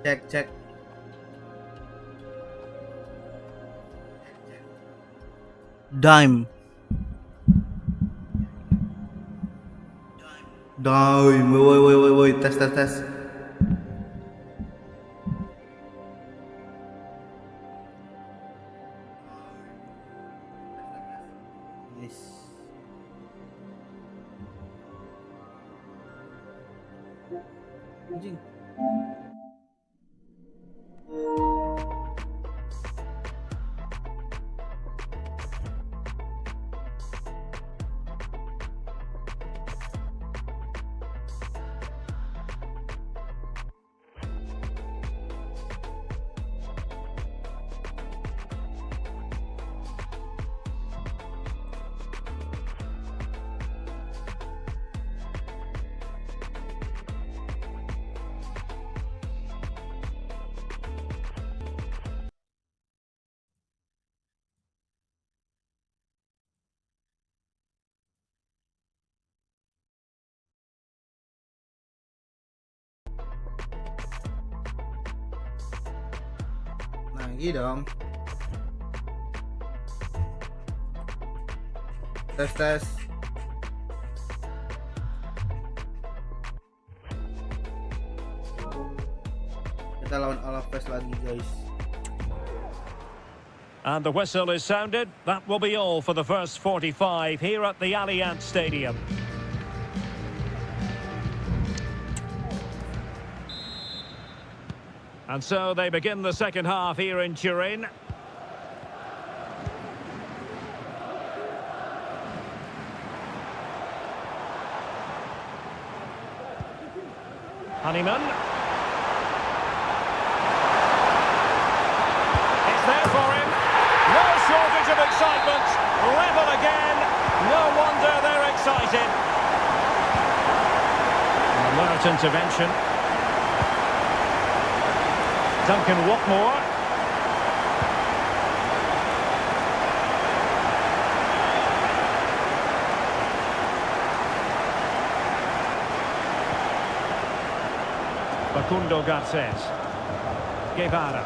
Cek. Dime. Dime. Woi. Tes. Yes. Anjing. Nah, gitu dong. Tes. Kita lawan Alaves lagi, guys. And the whistle is sounded. That will be all for the first 45 here at the Allianz Stadium. And so they begin the second half here in Turin. Honeyman. It's there for him. No shortage of excitement. Level again. No wonder they're excited. Alert intervention. Duncan Watmore. Facundo Garcés. Guevara.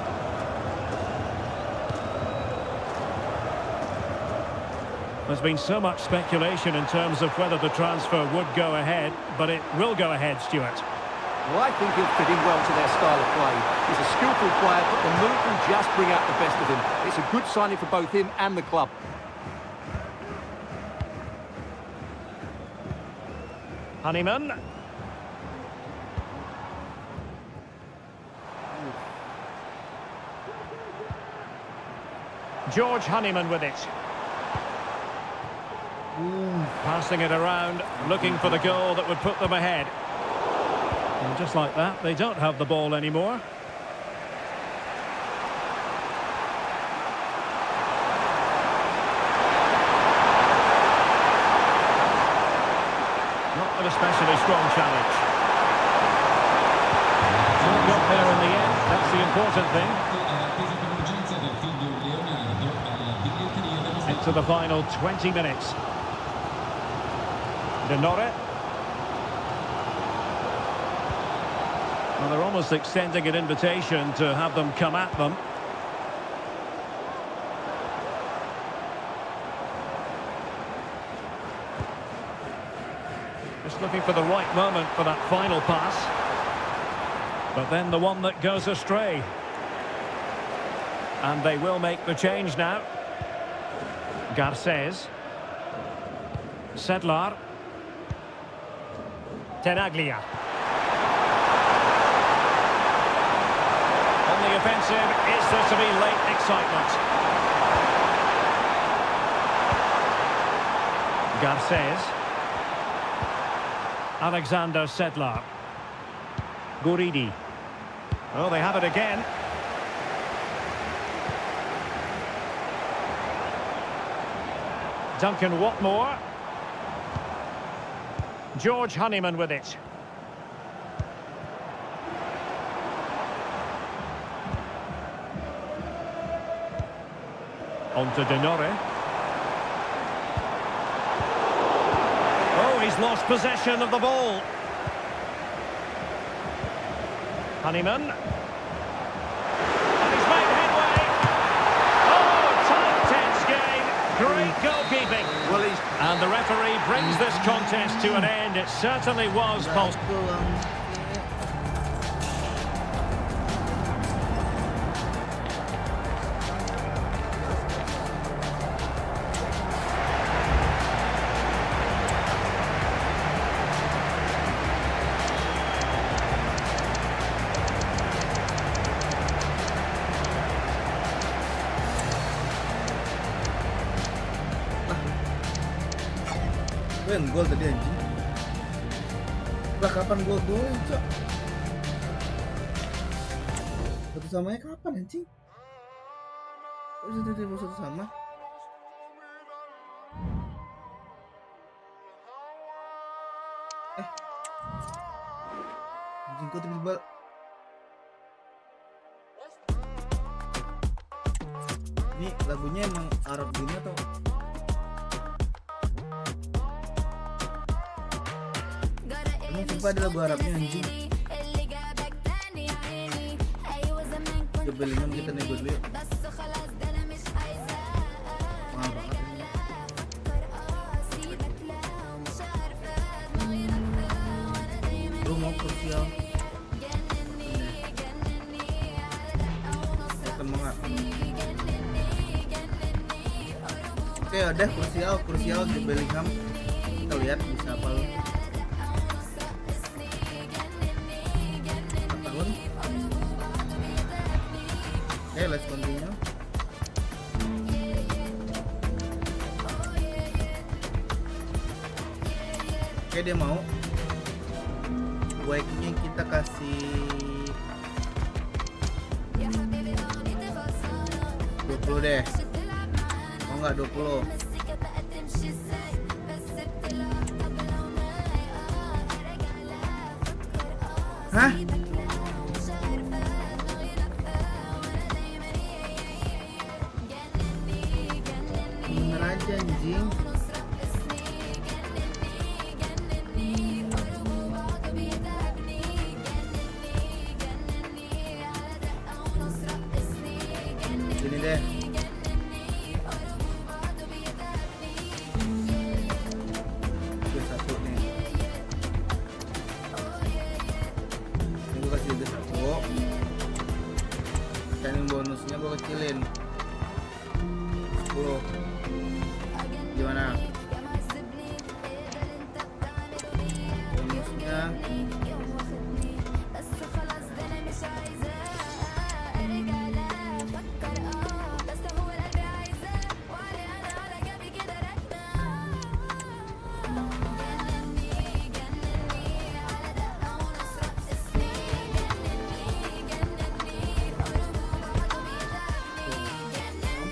There's been so much speculation in terms of whether the transfer would go ahead, but it will go ahead, Stuart. Well, I think he'll fit in well to their style of play. He's a skillful player, but the move will just bring out the best of him. It's a good signing for both him and the club. Honeyman. George Honeyman with it. Passing it around, looking for the goal that would put them ahead. And just like that, they don't have the ball anymore. Not an especially strong challenge. Got there in the end, that's the important thing. Into the final 20 minutes. Denore. Well, they're almost extending an invitation to have them come at them. Just looking for the right moment for that final pass. But then the one that goes astray. And they will make the change now. Garcés. Sedlar. Tenaglia. On the offensive, is there to be late excitement? Garcés. Alexander Sedlar. Guridi. Oh, they have it again. Duncan Watmore. George Honeyman with it. On to Denore. Oh, he's lost possession of the ball. Honeyman. And the referee brings this contest to an end. It certainly was pulse. Gol tadi anjing. Lah kapan gol Cok? Satu samanya kapan anjing? Kok bisa tiba-tiba satu sama? Anjing kok tiba-tiba ini lagunya emang Arab gini atau? Emang FIFA ada lagu Arabnya anjing. Bellingham kita nego dulu yuk. Mahal banget ini. Lu mau krusial. Semangat. Oke udah krusial di Bellingham. Kita lihat bisa apa lu. Okay, let's continue. Oke, dia mau. Baiknya kita kasih 20 deh. Mau nggak 20? Hah? Anjing. Gini deh. Liga 1 nih. Ini gue kasih Liga 1. Standing bonusnya gue kecilin 10. Gimana? Bonusnya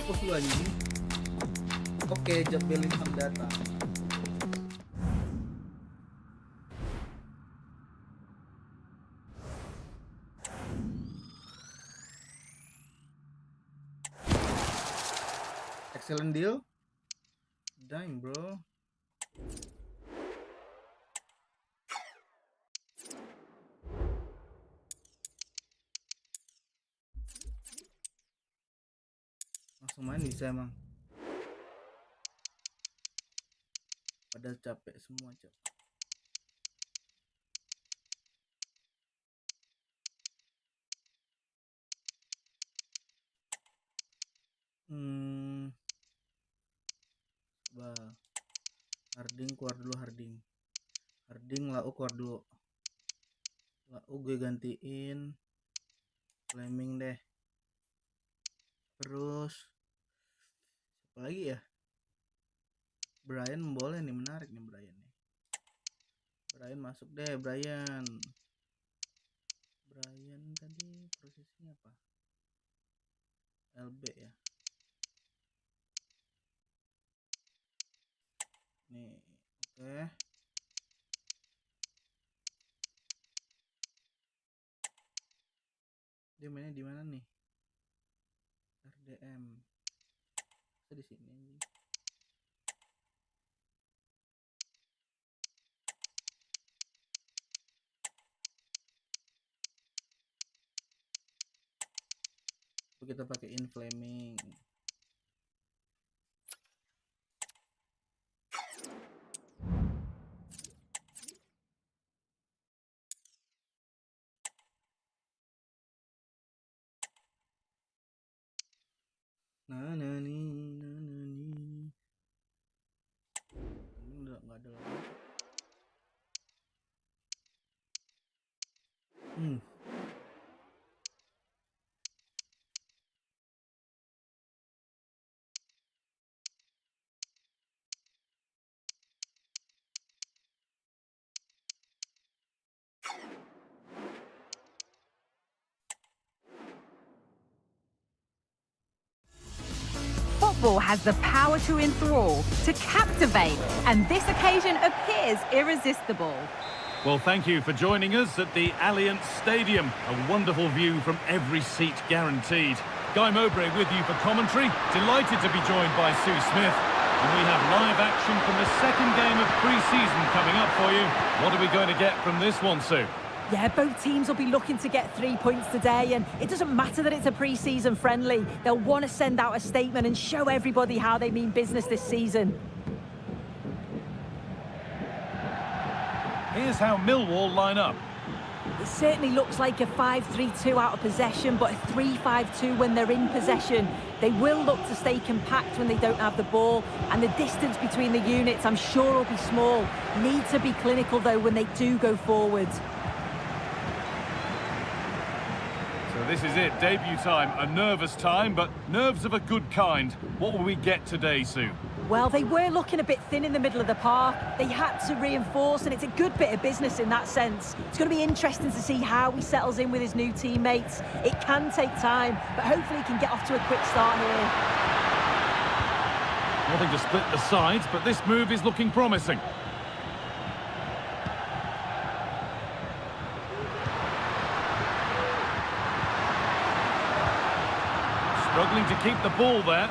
mampus lu anjing. Oke, job Bellingham datang. Excellent deal. Dang, bro. Langsung main bisa emang. Padahal capek semua, Cok. Coba Harding keluar dulu. Harding Lau keluar dulu. Lau gue gantiin Fleming deh. Terus apa lagi ya? Brian boleh nih, menarik nih Brian nih. Brian masuk deh, Brian tadi prosesnya apa? LB ya. Nih, oke. Dia mainnya di mana nih? RDM. Di sini. Kita pakai inflaming. nggak ada lagi. Football has the power to enthrall, to captivate, and this occasion appears irresistible. Well, thank you for joining us at the Allianz Stadium. A wonderful view from every seat guaranteed. Guy Mowbray with you for commentary. Delighted to be joined by Sue Smith. And we have live action from the second game of pre-season coming up for you. What are we going to get from this one, Sue? Yeah, both teams will be looking to get 3 points today, and it doesn't matter that it's a pre-season friendly. They'll want to send out a statement and show everybody how they mean business this season. Here's how Millwall line up. It certainly looks like a 5-3-2 out of possession, but a 3-5-2 when they're in possession. They will look to stay compact when they don't have the ball, and the distance between the units, I'm sure, will be small. Need to be clinical, though, when they do go forward. So this is it, debut time. A nervous time, but nerves of a good kind. What will we get today, Sue? Well, they were looking a bit thin in the middle of the park. They had to reinforce, and it's a good bit of business in that sense. It's going to be interesting to see how he settles in with his new teammates. It can take time, but hopefully he can get off to a quick start here. Nothing to split the sides, but this move is looking promising. Struggling to keep the ball there.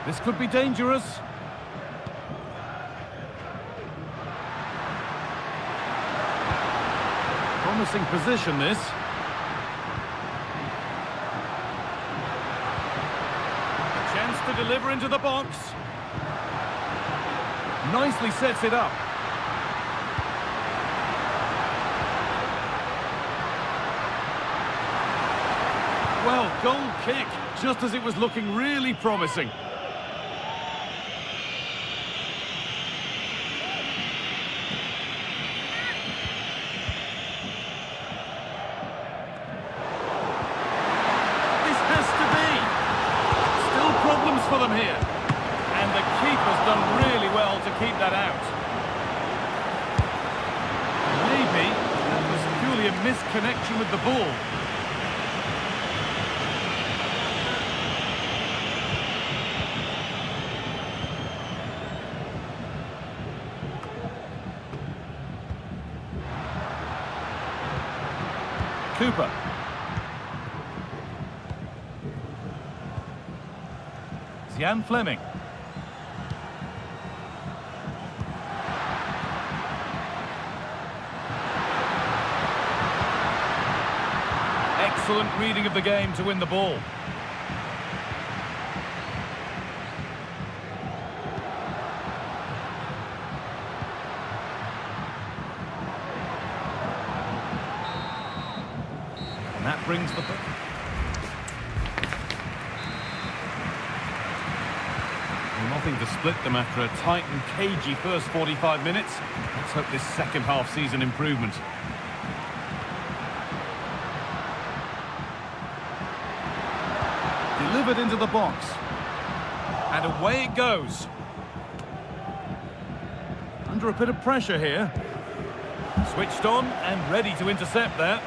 This could be dangerous. Promising position, this. A chance to deliver into the box. Nicely sets it up. Well, goal kick, just as it was looking really promising. For them here, and the keeper's done really well to keep that out. Maybe that was purely a misconnection with the ball. Cooper. Jan Fleming. Excellent reading of the game to win the ball. And that brings the... Nothing to split them after a tight and cagey first 45 minutes. Let's hope this second half sees an improvement. Delivered into the box. And away it goes. Under a bit of pressure here. Switched on and ready to intercept there.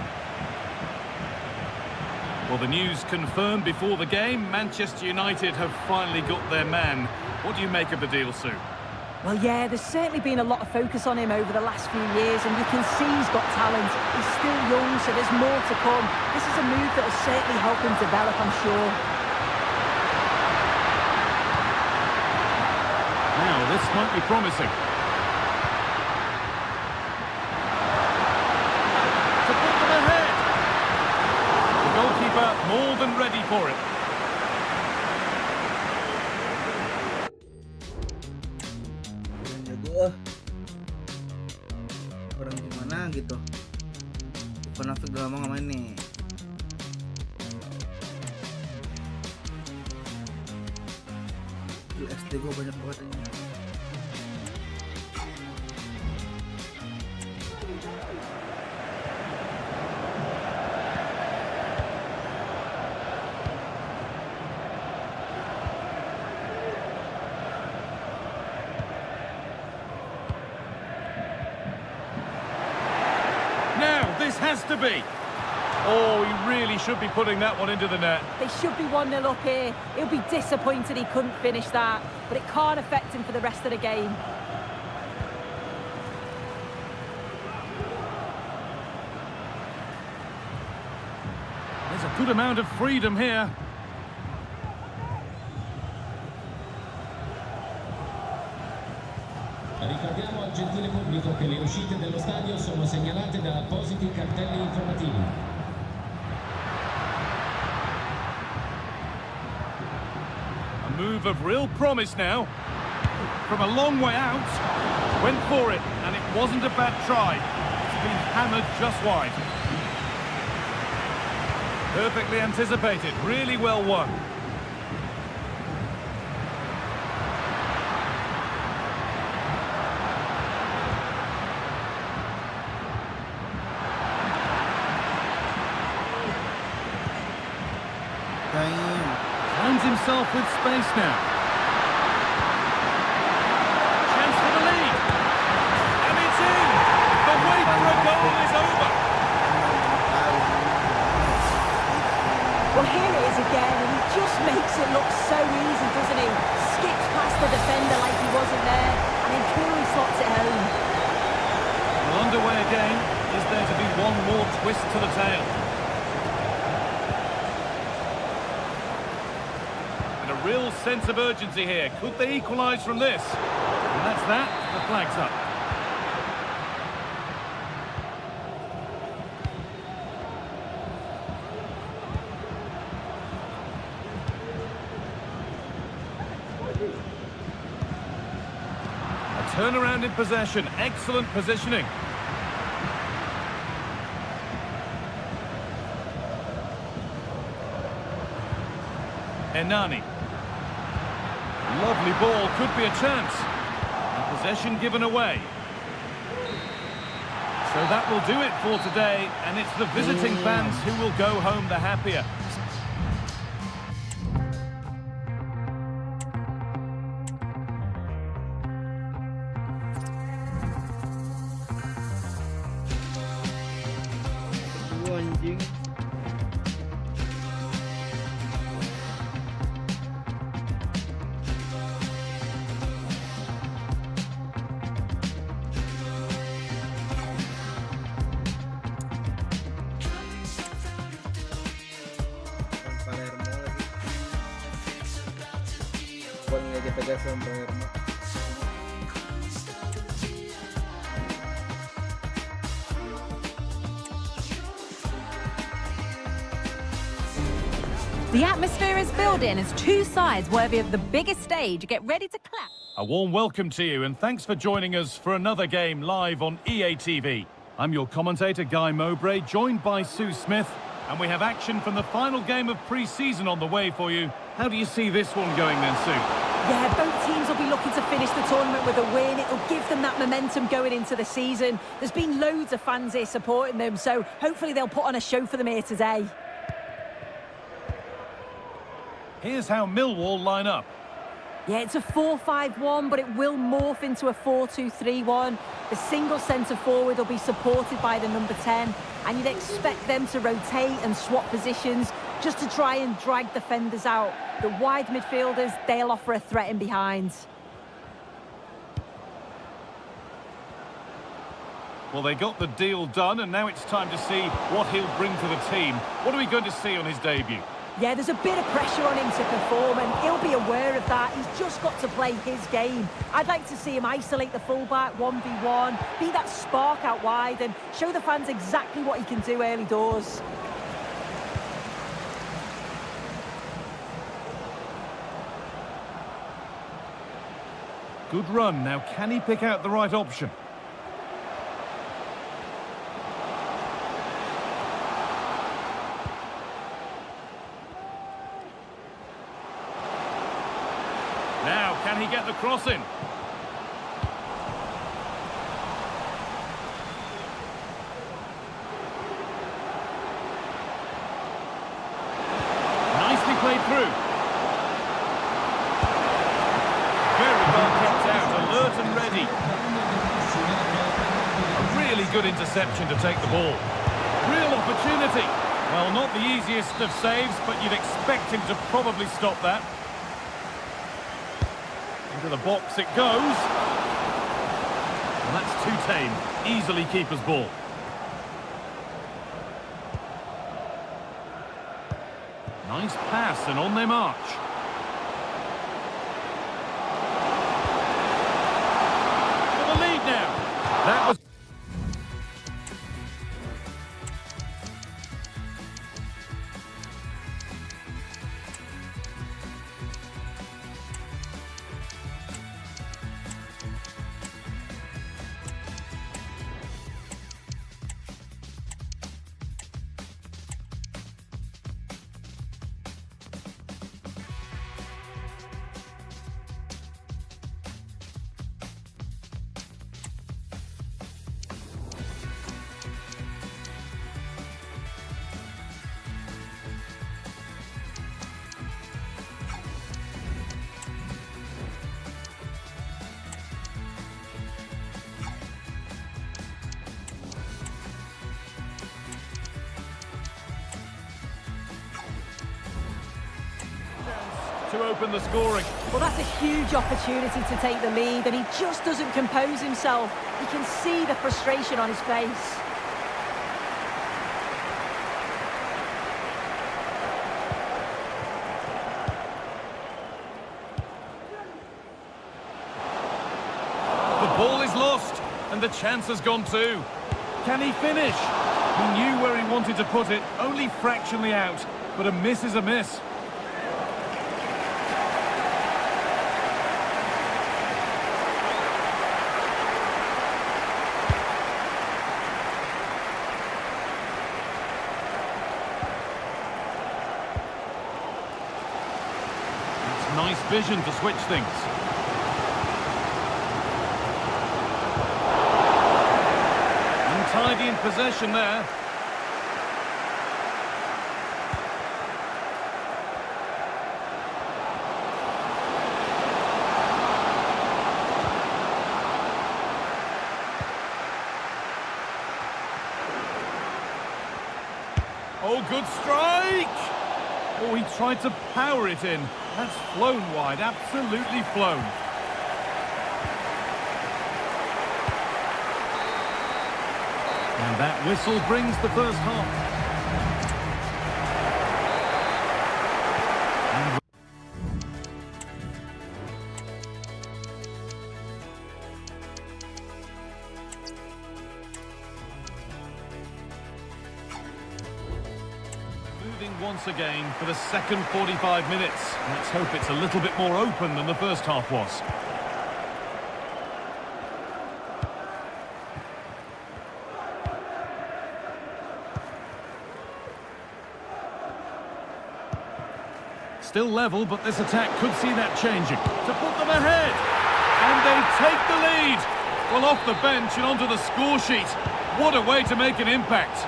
Well, the news confirmed before the game, Manchester United have finally got their man. What do you make of the deal, Sue? Well, yeah, there's certainly been a lot of focus on him over the last few years, and you can see he's got talent. He's still young, so there's more to come. This is a move that will certainly help him develop, I'm sure. Now, this might be promising. To put them ahead. The goalkeeper more than ready for it. Skill SD gue banyak banget ini. This has to be. Oh, he really should be putting that one into the net. They should be 1-0 up here. He'll be disappointed he couldn't finish that, but it can't affect him for the rest of the game. There's a good amount of freedom here. Ricordiamo al gentile pubblico che le uscite dello stadio sono segnalate da appositi cartelli informativi. A move of real promise now. From a long way out. Went for it, and it wasn't a bad try. It's been hammered just wide. Perfectly anticipated, really well won. Finds himself with space now. Chance for the lead. And it's in. The wait for a goal is over. Well, here it is again, and he just makes it look so easy, doesn't he? Skips past the defender like he wasn't there, and then coolly slots it home. Well, underway again. Is there to be one more twist to the tail? Real sense of urgency here. Could they equalise from this? And that's that. The flag's up. A turnaround in possession. Excellent positioning. Enani. Lovely ball, could be a chance. And possession given away. So that will do it for today, and it's the visiting fans who will go home the happier. Anjing. The atmosphere is building as two sides worthy of the biggest stage get ready to clap. A warm welcome to you, and thanks for joining us for another game live on EA TV. I'm your commentator, Guy Mowbray, joined by Sue Smith, and we have action from the final game of pre-season on the way for you. How do you see this one going then, Sue? Yeah, both teams will be looking to finish the tournament with a win. It'll give them that momentum going into the season. There's been loads of fans here supporting them, so hopefully they'll put on a show for them here today. Here's how Millwall line up. Yeah, it's a 4-5-1, but it will morph into a 4-2-3-1. The single centre-forward will be supported by the number 10, and you'd expect them to rotate and swap positions just to try and drag defenders out. The wide midfielders, they'll offer a threat in behind. Well, they got the deal done, and now it's time to see what he'll bring to the team. What are we going to see on his debut? Yeah, there's a bit of pressure on him to perform, and he'll be aware of that. He's just got to play his game. I'd like to see him isolate the fullback 1v1, be that spark out wide, and show the fans exactly what he can do early doors. Good run. Now, can he pick out the right option? Now, can he get the cross in? Nicely played through. Very well kept out, alert and ready. A really good interception to take the ball. Real opportunity. Well, not the easiest of saves, but you'd expect him to probably stop that. Into the box it goes. And that's too tame. Easily keeper's ball. Nice pass and on they march. For the lead now. That was... to open the scoring. Well, that's a huge opportunity to take the lead, and he just doesn't compose himself. You can see the frustration on his face. The ball is lost, and the chance has gone too. Can he finish? He knew where he wanted to put it, only fractionally out, but a miss is a miss. Nice vision to switch things. Untidy in possession there. Oh, good strike! Oh, he tried to power it in. That's flown wide, absolutely flown. And that whistle brings the first half. Once again for the second 45 minutes. Let's hope it's a little bit more open than the first half was. Still level, but this attack could see that changing. To put them ahead! And they take the lead! Well, off the bench and onto the score sheet. What a way to make an impact.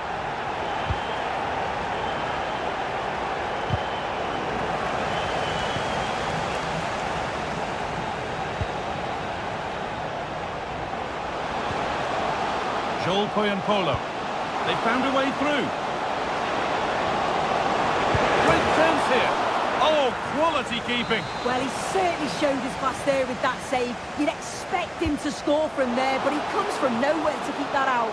Polo. They found a way through. Great chance here. Oh, quality keeping. Well, he certainly showed his class there with that save. You'd expect him to score from there, but he comes from nowhere to keep that out.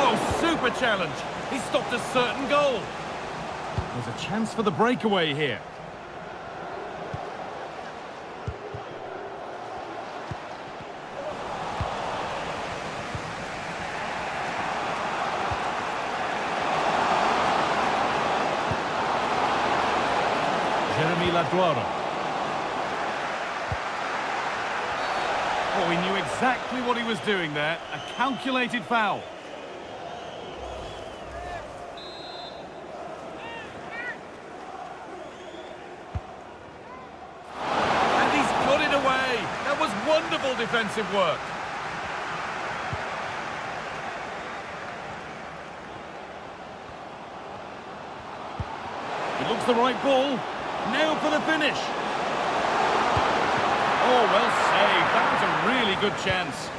Oh, super challenge. He stopped a certain goal. There's a chance for the breakaway here. Oh, he knew exactly what he was doing there. A calculated foul. defensive work. It looks the right ball. Now for the finish. Oh, well saved. That was a really good chance.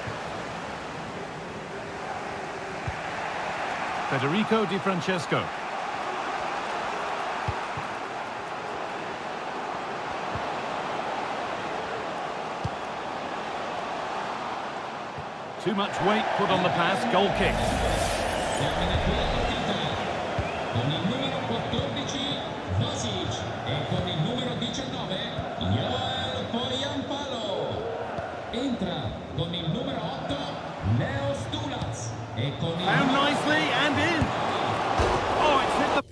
Federico Di Francesco. Too much weight put on the pass, goal kick. Con il numero 14 Vasic e con il numero 19 Joel Poyampalo. Entra con il numero 8 Leo Stulaz e con il Found nicely and in. Oh, it's hit the...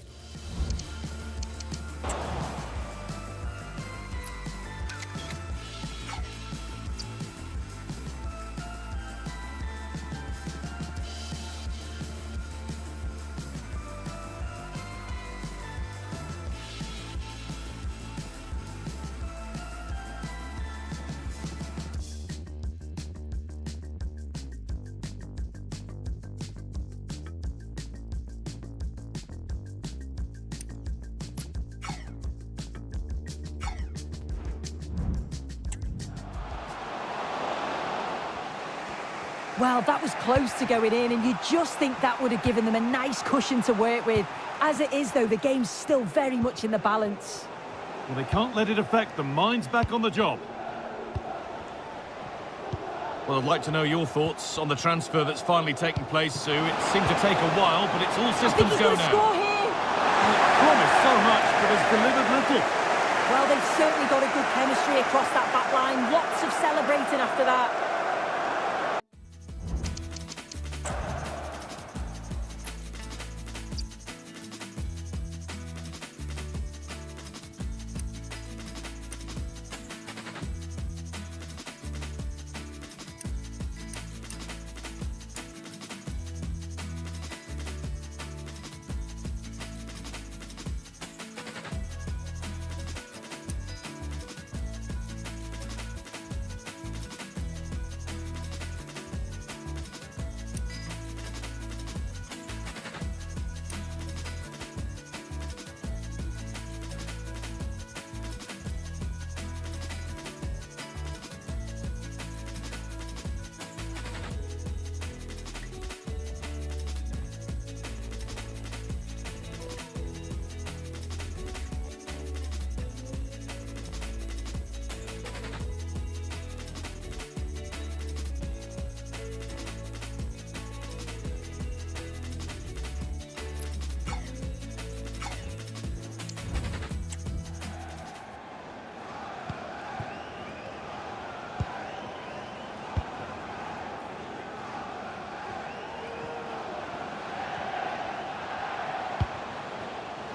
Well, that was close to going in, and you just think that would have given them a nice cushion to work with. As it is, though, the game's still very much in the balance. Well, they can't let it affect them. Mind's back on the job. Well, I'd like to know your thoughts on the transfer that's finally taken place, Sue. It seemed to take a while, but it's all I think systems he's go going to now. score here. It promised so much, but has delivered little. Well, they've certainly got a good chemistry across that back line. Lots of celebrating after that.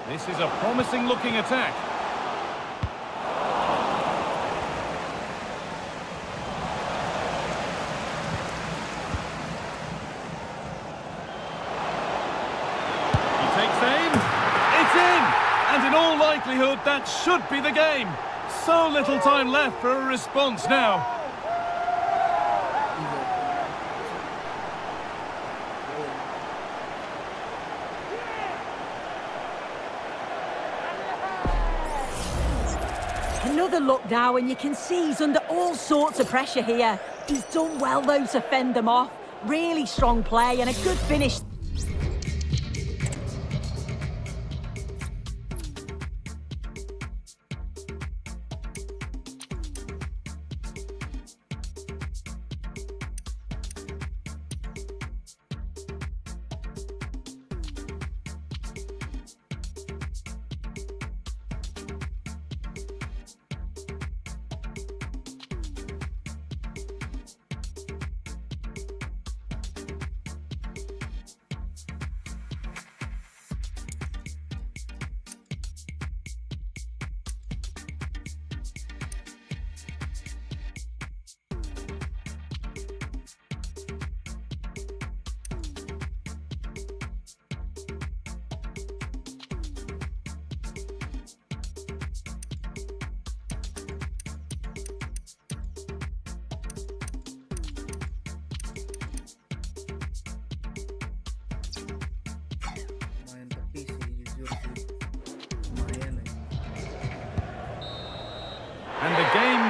This is a promising-looking attack. He takes aim. It's in! And in all likelihood, that should be the game. So little time left for a response now. Another look now, and you can see he's under all sorts of pressure here. He's done well, though, to fend them off. Really strong play and a good finish.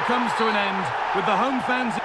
comes to an end with the home fans.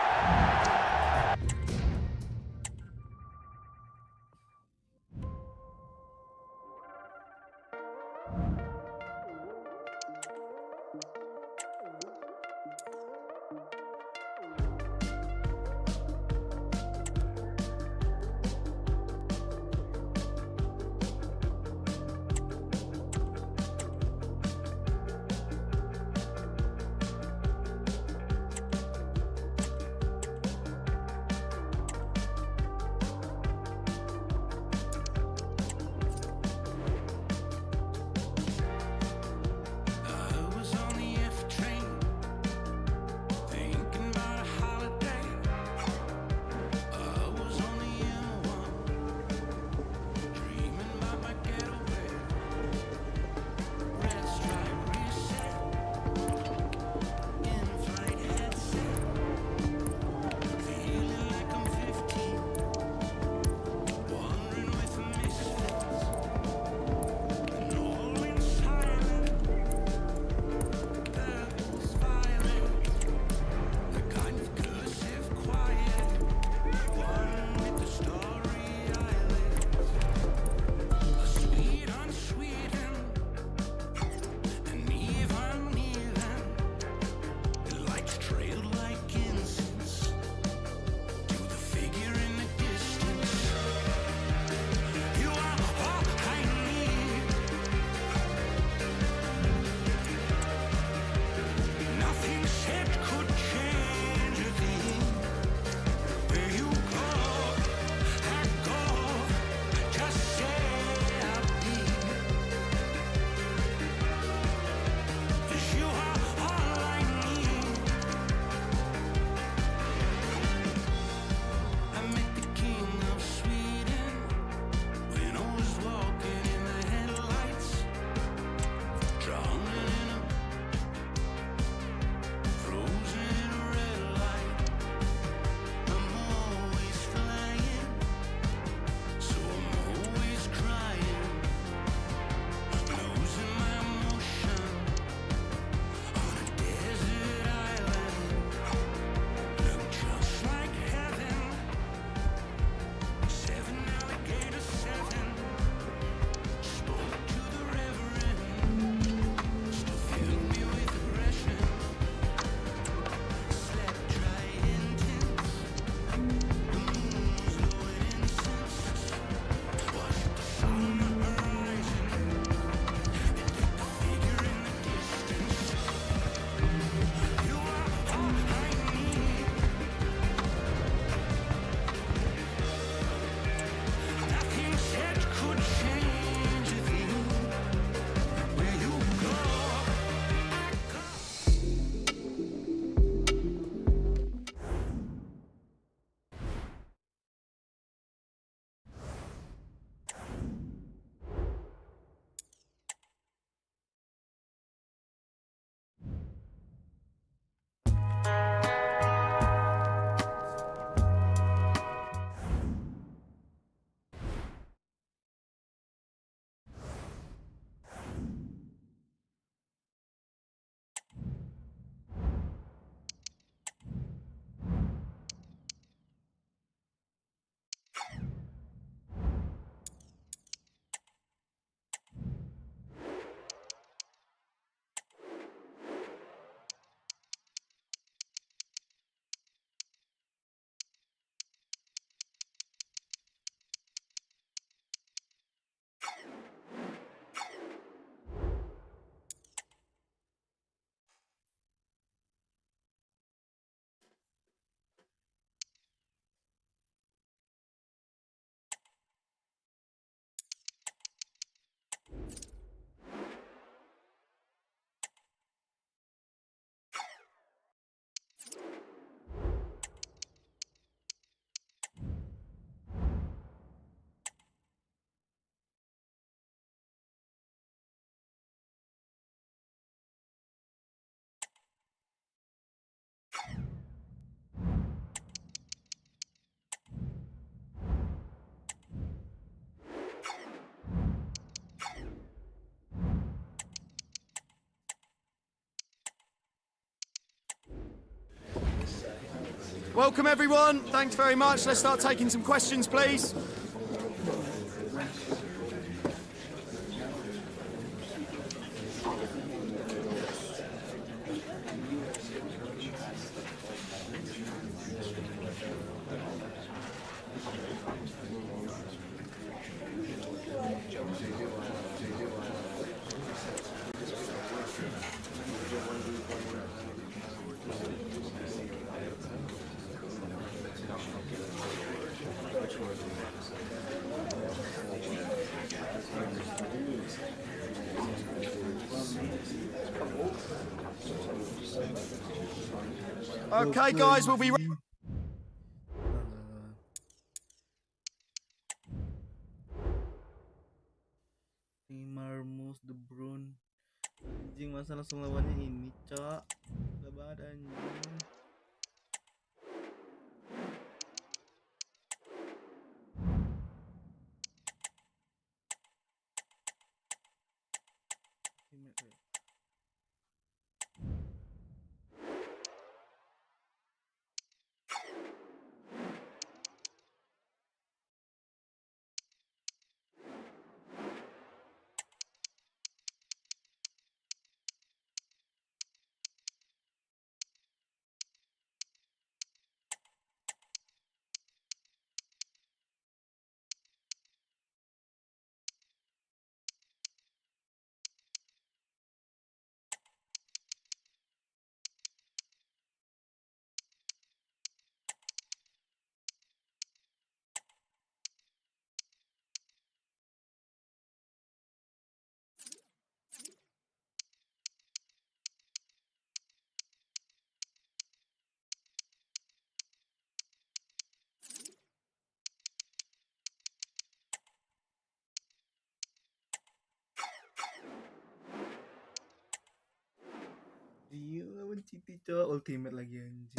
Welcome everyone, thanks very much. Let's start taking some questions, please. Okay guys, we'll be Neymar, Moose, De Bruyne. Anjing, masa langsung lawannya ini, Cok. Gak banget anjing. Iya, lawan City, Cok. Ultimate lagi anjing.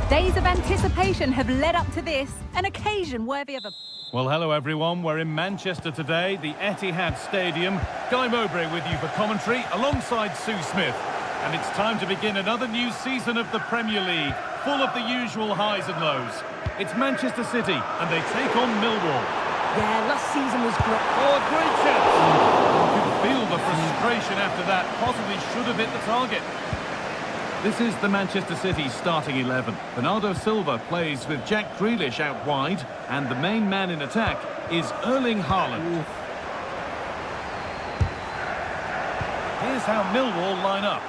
Days of anticipation have led up to this, an occasion worthy of a... Well, hello everyone. We're in Manchester today, the Etihad Stadium. Guy Mowbray with you for commentary, alongside Sue Smith. And it's time to begin another new season of the Premier League, full of the usual highs and lows. It's Manchester City, and they take on Millwall. Yeah, last season was great. Oh, great chance! You can feel the frustration after that. Possibly should have hit the target. This is the Manchester City starting 11. Bernardo Silva plays with Jack Grealish out wide, and the main man in attack is Erling Haaland. Here's how Millwall line up.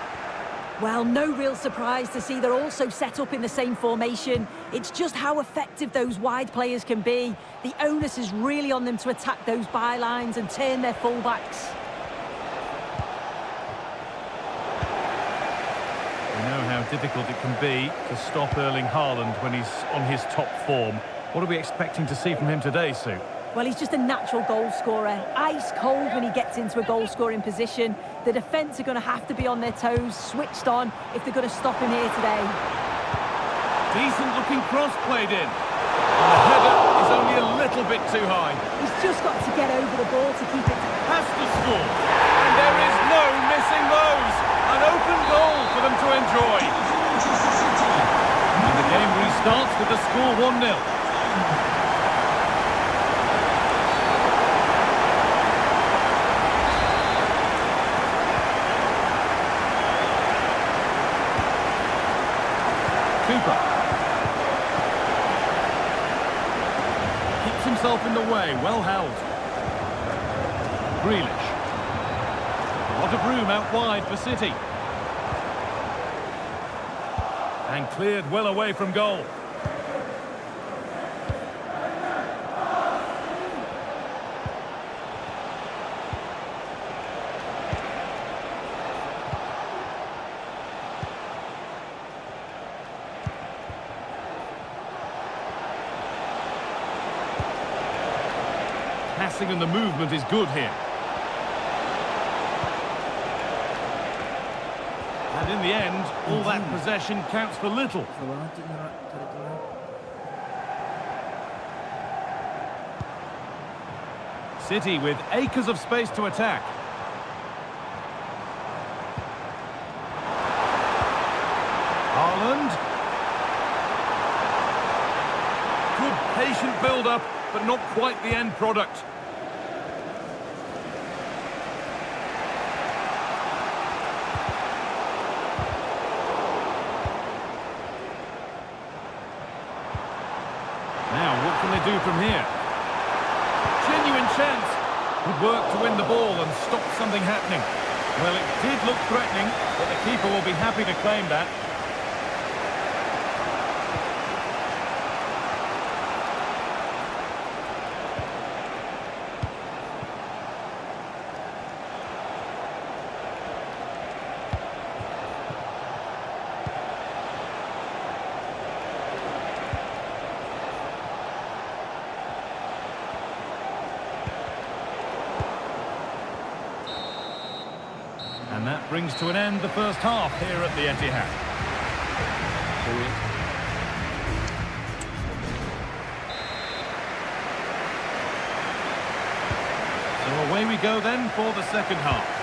Well, no real surprise to see they're also set up in the same formation. It's just how effective those wide players can be. The onus is really on them to attack those bylines and turn their fullbacks. We know how difficult it can be to stop Erling Haaland when he's on his top form. What are we expecting to see from him today, Sue? Well, he's just a natural goal scorer. Ice cold when he gets into a goal-scoring position. The defence are going to have to be on their toes, switched on, if they're going to stop him here today. Decent-looking cross played in. And the header is only a little bit too high. He's just got to get over the ball to keep it... Has to score. And there is no missing those. An open goal for them to enjoy. And the game restarts with the score 1-0. Cooper keeps himself in the way, well held. Grealish. A lot of room out wide for City. And cleared well away from goal. Passing and the movement is good here. And in the end, all that possession counts for little. City with acres of space to attack. Haaland. Patient build-up, but not quite the end product. Now, what can they do from here? Genuine chance. Good work to win the ball and stop something happening. Well, it did look threatening, but the keeper will be happy to claim that. And that brings to an end the first half here at the Etihad. So away we go then for the second half.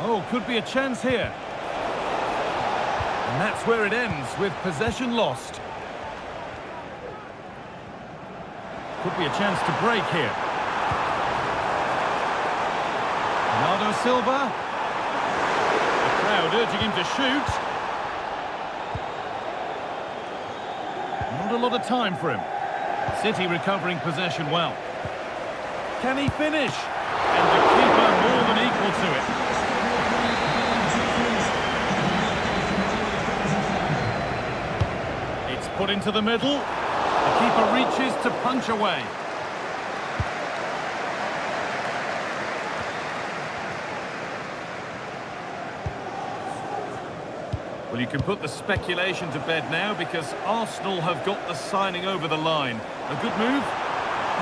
Oh, could be a chance here. And that's where it ends, with possession lost. Could be a chance to break here. Bernardo Silva. The crowd urging him to shoot. Not a lot of time for him. City recovering possession well. Can he finish? And the keeper more than equal to it. Put into the middle. The keeper reaches to punch away. Well, you can put the speculation to bed now because Arsenal have got the signing over the line. A good move?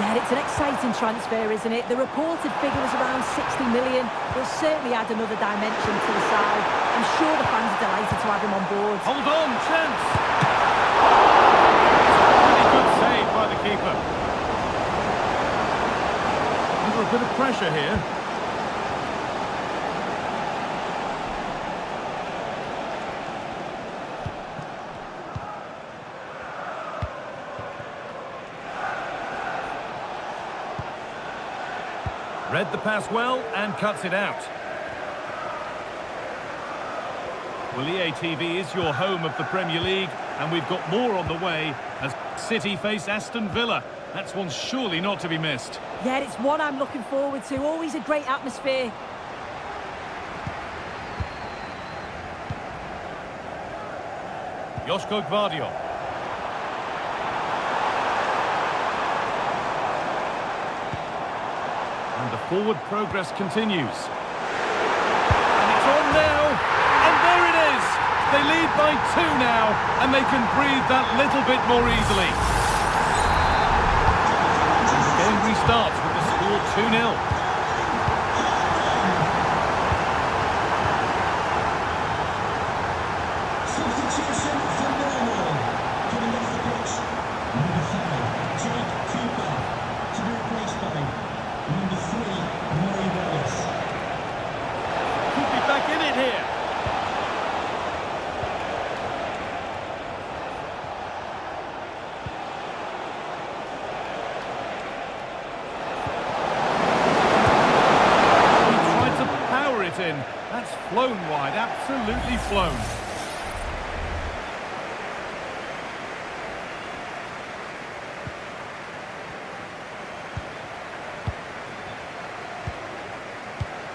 Yeah, it's an exciting transfer, isn't it? The reported figure was around 60 million. He'll certainly add another dimension to the side. I'm sure the fans are delighted to have him on board. Hold on, chance! Good save by the keeper. Under a bit of pressure here. Read the pass well and cuts it out. Well, EA TV is your home of the Premier League, and we've got more on the way as City face Aston Villa. That's one surely not to be missed. Yeah, it's one I'm looking forward to. Always a great atmosphere. Joško Gvardiol. And the forward progress continues. And it's on now. And there it is. They lead by 2 now, and they can breathe that little bit more easily. The game restarts with the score 2-0. Substitution for Millwall. Coming off the pitch, number 5, Jake Cooper, to be replaced by number 3, Murray Wallace. Could be back in it here. In. That's flown wide, absolutely flown.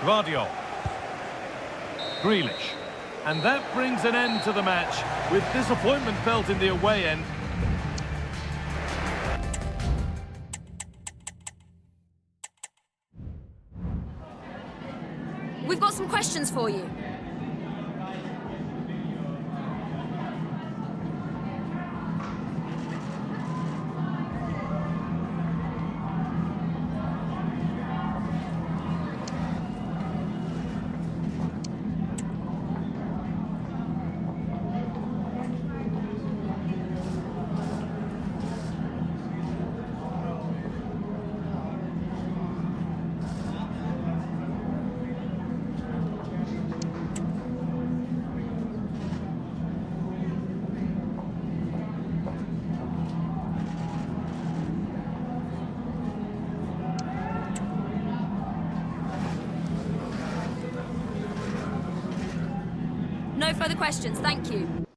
Gvardiol. Grealish. And that brings an end to the match, with disappointment felt in the away end. We've got some questions for you. No further questions, thank you.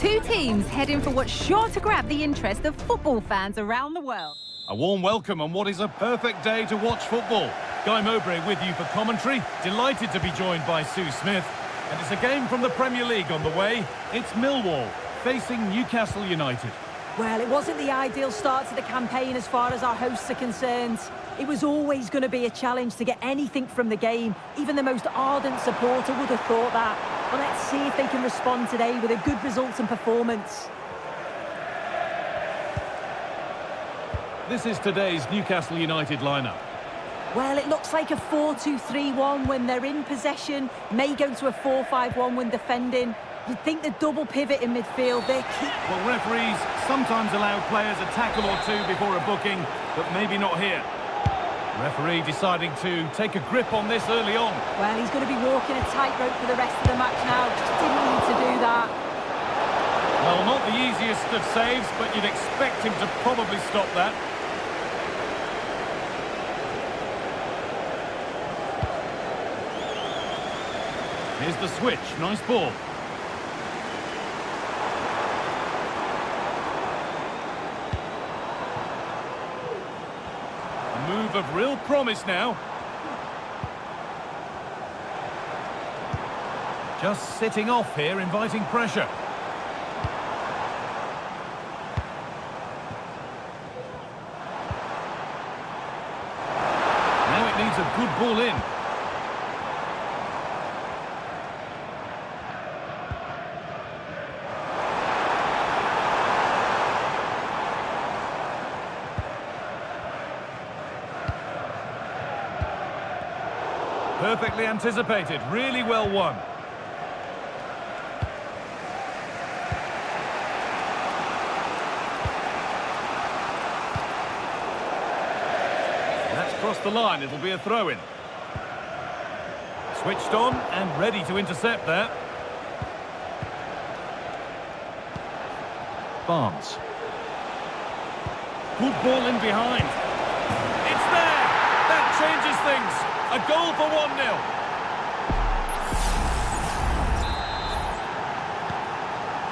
Two teams heading for what's sure to grab the interest of football fans around the world. A warm welcome on what is a perfect day to watch football. Guy Mowbray with you for commentary. Delighted to be joined by Sue Smith. And it's a game from the Premier League on the way. It's Millwall facing Newcastle United. Well, it wasn't the ideal start to the campaign as far as our hosts are concerned. It was always going to be a challenge to get anything from the game. Even the most ardent supporter would have thought that. But let's see if they can respond today with a good result and performance. This is today's Newcastle United lineup. Well, it looks like a 4-2-3-1 when they're in possession. May go to a 4-5-1 when defending. You'd think the double pivot in midfield, they're key. Well, referees sometimes allow players a tackle or two before a booking, but maybe not here. Referee deciding to take a grip on this early on. Well, he's going to be walking a tightrope for the rest of the match now. Just didn't need to do that. Well, not the easiest of saves, but you'd expect him to probably stop that. Here's the switch. Nice ball. A move of real promise now. Just sitting off here, inviting pressure. Now it needs a good ball in. Perfectly anticipated, really well won. That's crossed the line, it'll be a throw-in. Switched on and ready to intercept there. Barnes. Good ball in behind. It's there! That changes things. A goal for 1-0.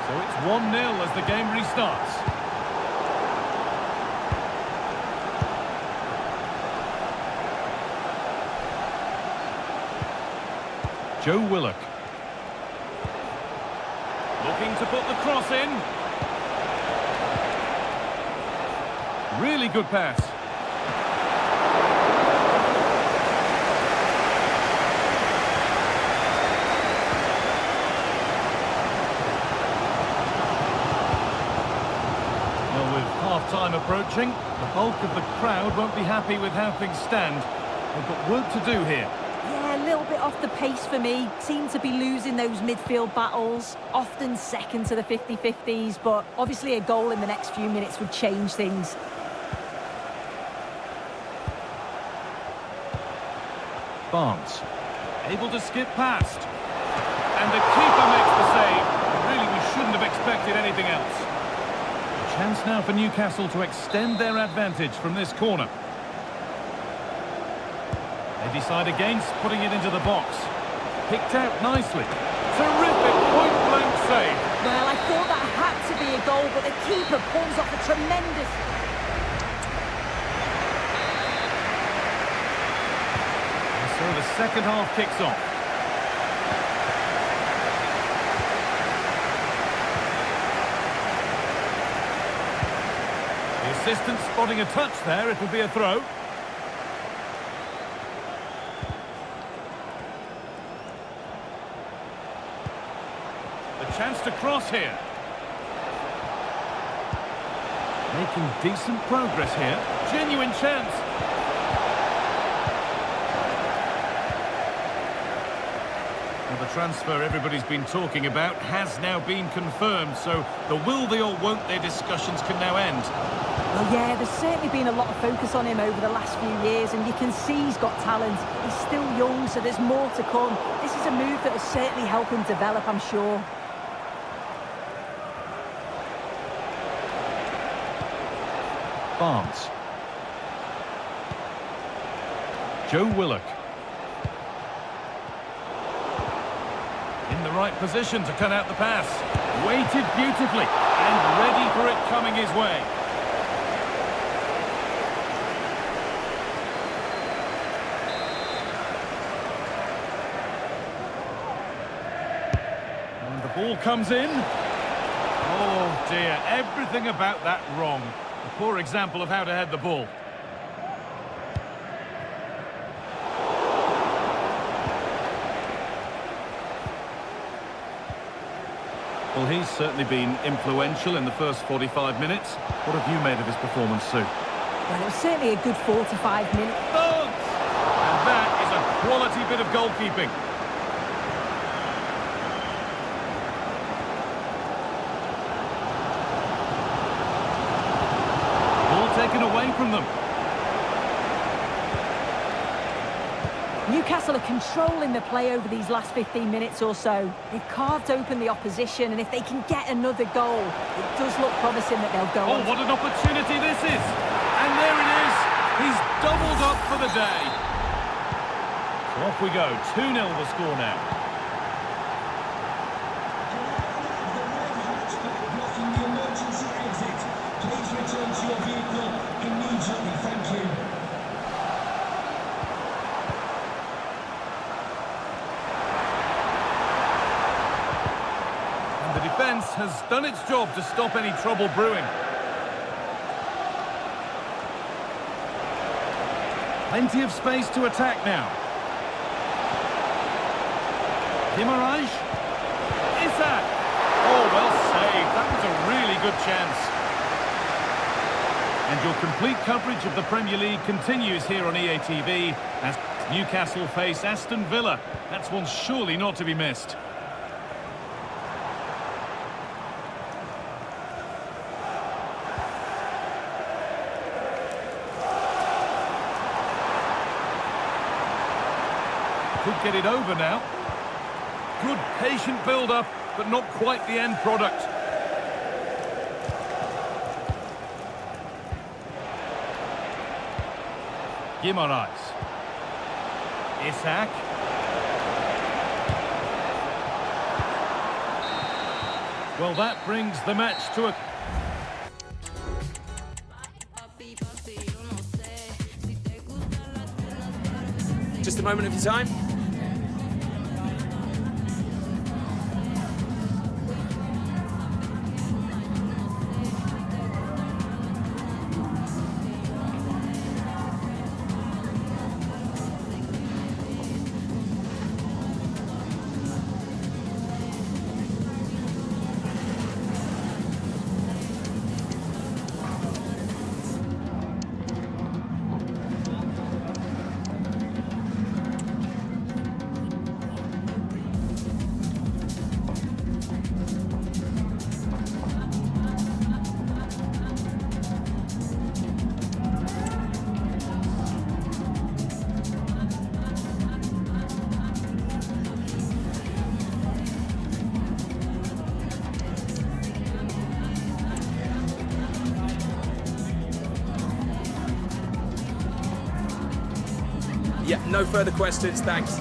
So it's 1-0 as the game restarts. Joe Willock. Looking to put the cross in. Really good pass. Time approaching, the bulk of the crowd won't be happy with how things stand. They've got work to do here. Yeah, a little bit off the pace for me. Seem to be losing those midfield battles, often second to the 50-50s, but obviously a goal in the next few minutes would change things. Barnes, able to skip past. And the keeper makes the save. Really, we shouldn't have expected anything else. Chance now for Newcastle to extend their advantage from this corner. They decide against putting it into the box. Picked out nicely. Terrific point-blank save. Well, I thought that had to be a goal, but the keeper pulls off a tremendous... And so the second half kicks off. Assistant spotting a touch there, it will be a throw. The chance to cross here. Making decent progress here. Genuine chance. Well, the transfer everybody's been talking about has now been confirmed, so the will they or won't they discussions can now end. Well, yeah, there's certainly been a lot of focus on him over the last few years, and you can see he's got talent. He's still young, so there's more to come. This is a move that will certainly help him develop, I'm sure. Barnes. Joe Willock. In the right position to cut out the pass. Waited beautifully and ready for it coming his way. And the ball comes in. Oh dear, everything about that wrong. A poor example of how to head the ball. Well, he's certainly been influential in the first 45 minutes. What have you made of his performance, Sue? Well, it was certainly a good 45 minutes. Oh! And that is a quality bit of goalkeeping. Ball taken away from them. Newcastle are controlling the play over these last 15 minutes or so. They've carved open the opposition, and if they can get another goal, it does look promising that they'll go on. Oh, what an opportunity this is! And there it is! He's doubled up for the day. So off we go. 2-0 the score now. Blocking the emergency exit. Please return to your vehicle immediately. Thank you. The defence has done its job to stop any trouble brewing. Plenty of space to attack now. Guimaraes. Isak. Oh, well saved. That was a really good chance. And your complete coverage of the Premier League continues here on EA TV as Newcastle face Aston Villa. That's one surely not to be missed. Could get it over now. Good patient build-up, but not quite the end product. Guimaraes. Isak. Well, that brings the match to a... Just a moment of your time. Yeah, no further questions, thanks.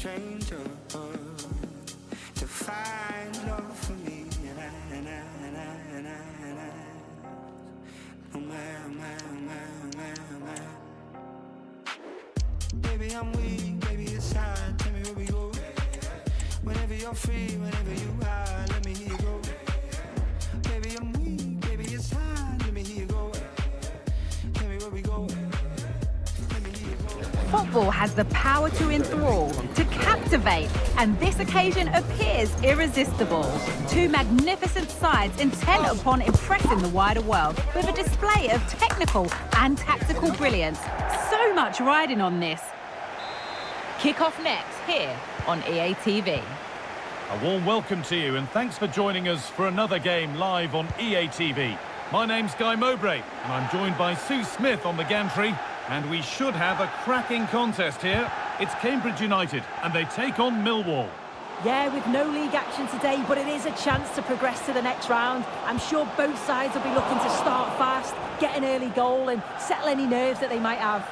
stranger to find love for me, and I, oh man. Baby, I'm weak, baby, it's hard. Tell me where we go. Whenever you're free, whenever you are, let me hear you go. Baby, I'm weak, baby, it's hard. Let me hear you go. Tell me where we go. Football has the power to enthrall, to captivate, and this occasion appears irresistible. Two magnificent sides intent upon impressing the wider world with a display of technical and tactical brilliance. So much riding on this. Kick-off next here on EA TV. A warm welcome to you and thanks for joining us for another game live on EA TV. My name's Guy Mowbray and I'm joined by Sue Smith on the gantry. And we should have a cracking contest here. It's Cambridge United, and they take on Millwall. Yeah, with no league action today, but it is a chance to progress to the next round. I'm sure both sides will be looking to start fast, get an early goal, and settle any nerves that they might have.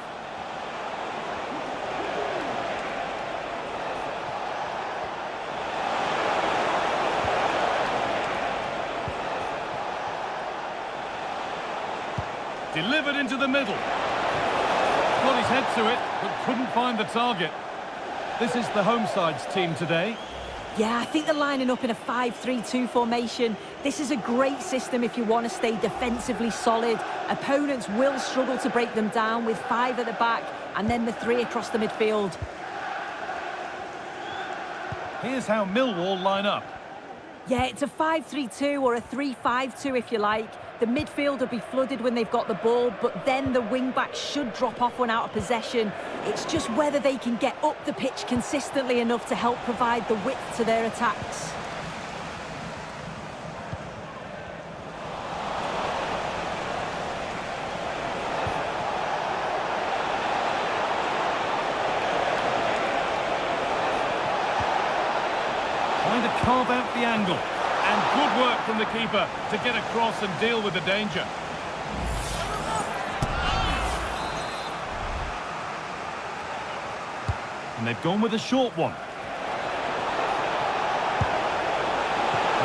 Delivered into the middle. Got his head to it, but couldn't find the target. This is the home side's team today. Yeah, I think they're lining up in a 5-3-2 formation. This is a great system if you want to stay defensively solid. Opponents will struggle to break them down with 5 at the back and then the 3 across the midfield. Here's how Millwall line up. Yeah, it's a 5-3-2 or a 3-5-2 if you like. The midfield will be flooded when they've got the ball, but then the wing-backs should drop off when out of possession. It's just whether they can get up the pitch consistently enough to help provide the width to their attacks. Trying to carve out the angle. And good work from the keeper to get across and deal with the danger. And they've gone with a short one.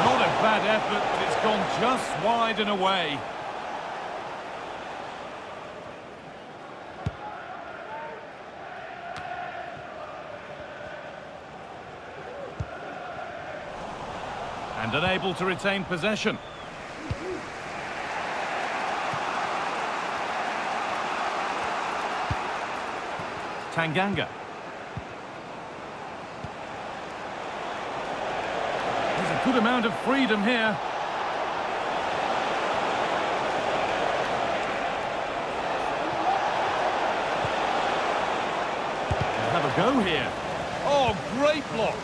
Not a bad effort, but it's gone just wide and away. And unable to retain possession. Tanganga. There's a good amount of freedom here. They'll have a go here. Oh, great block.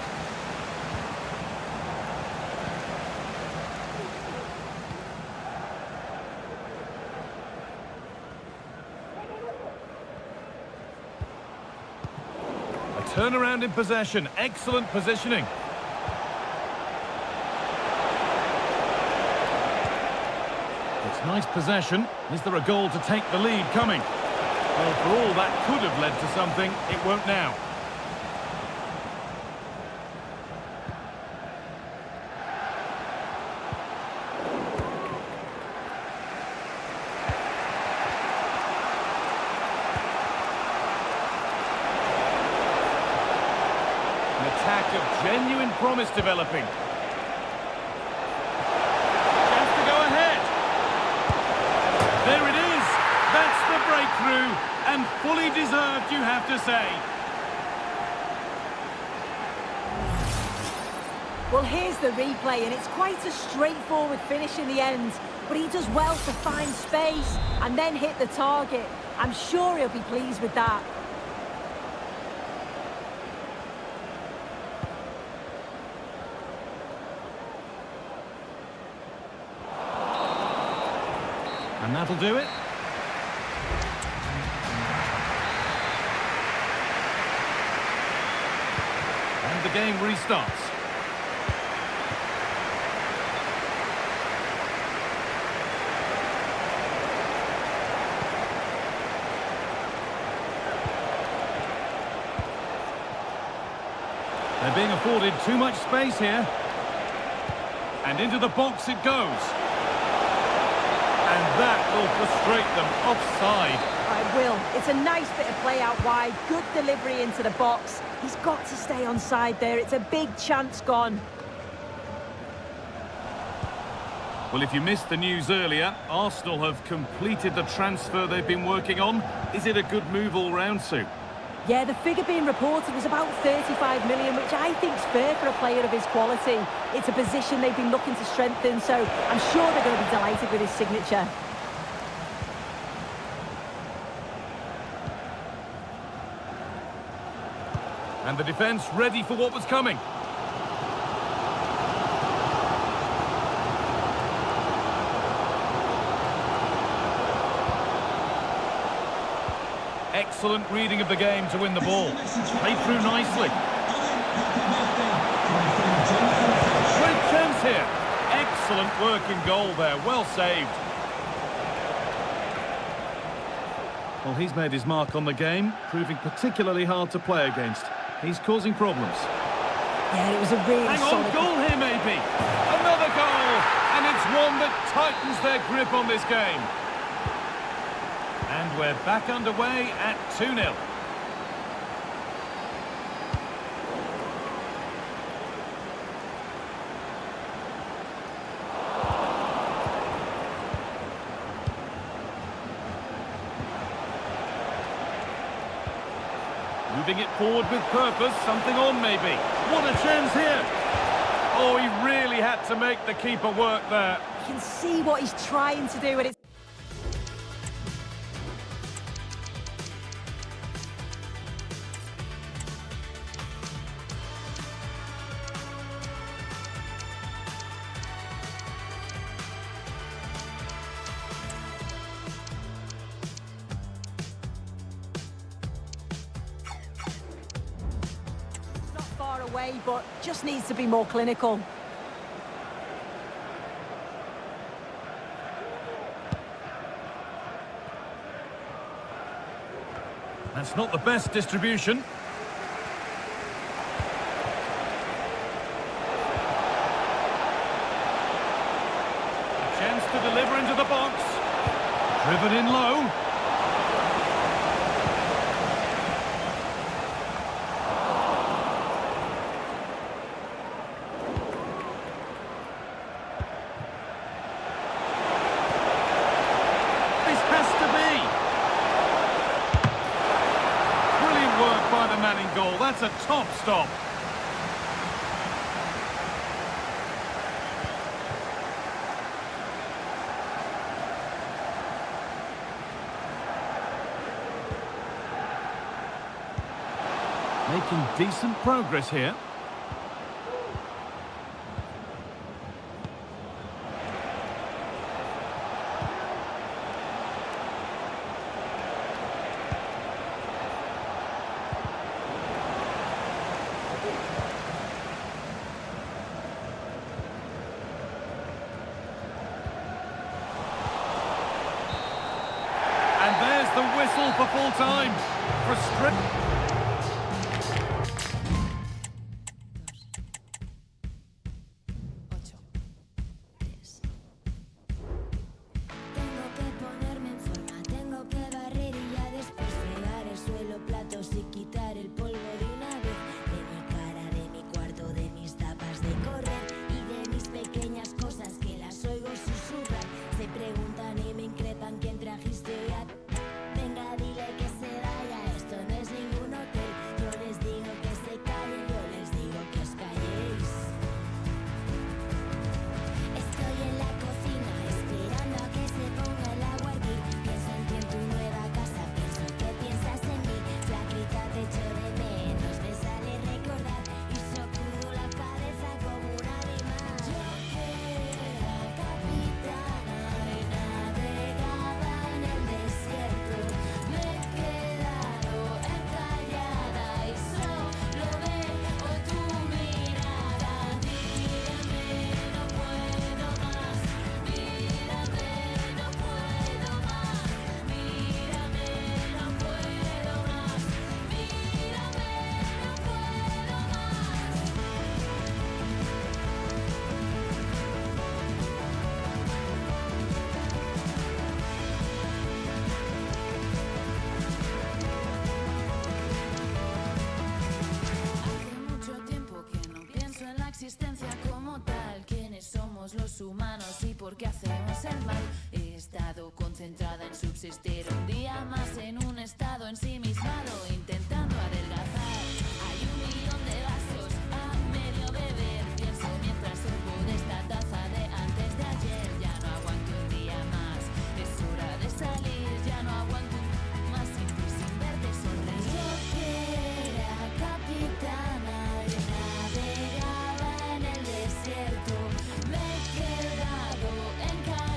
Turnaround in possession, excellent positioning. It's nice possession. Is there a goal to take the lead coming? Well, for all that could have led to something, it won't now. Of genuine promise developing. Has to go ahead. There it is. That's the breakthrough, and fully deserved, you have to say. Well, here's the replay, and it's quite a straightforward finish in the end, but he does well to find space and then hit the target. I'm sure he'll be pleased with that. And that'll do it. And the game restarts. They're being afforded too much space here. And into the box it goes. And that will frustrate them. Offside. It will. It's a nice bit of play out wide. Good delivery into the box. He's got to stay onside there. It's a big chance gone. Well, if you missed the news earlier, Arsenal have completed the transfer they've been working on. Is it a good move all round, Sue? Yeah, the figure being reported was about 35 million, which I think is fair for a player of his quality. It's a position they've been looking to strengthen, so I'm sure they're going to be delighted with his signature. And the defence ready for what was coming. Excellent reading of the game to win the ball. Played through nicely. Great chance here. Excellent work in goal there. Well saved. Well, he's made his mark on the game, proving particularly hard to play against. He's causing problems. Yeah, it was a really solid... goal here maybe. Another goal! And it's one that tightens their grip on this game. And we're back underway at 2-0. Moving it forward with purpose, something on maybe. What a chance here! Oh, he really had to make the keeper work there. You can see what he's trying to do, and it's... far away, but just needs to be more clinical. That's not the best distribution. A chance to deliver into the box. Driven in low. By the man in goal, that's a top stop. Making decent progress here. The whistle for full time. Tengo que ponerme en forma, tengo que barrer y ya después fregar el suelo, platos y quitar el polvo de una vez. De mi cara, de mi cuarto, de mis tapas de correr y de mis pequeñas cosas que las oigo susurrar. Se preguntan y me increpan quién trajiste hoy a... Venga, dile que se vaya, esto no es ningún hotel. Yo les digo que se callen, yo les digo que os calléis. Estoy en la cocina esperando a que se ponga el agua a hervir. Pienso en ti en tu nueva casa, pienso que piensas en mí. Flaquita, te echo de menos. porque hacemos el mal. He estado concentrada en subsistir un día más en un estado ensimismado, intentando adelgazar. Hay un millón de vasos a medio beber. Pienso mientras subo de esta taza de antes de ayer. Ya no aguanto un día más, es hora de salir. Ya no aguanto más sin ti, sin verte sonreír. Yo que era capitana y navegaba en el desierto, me he quedado en casa.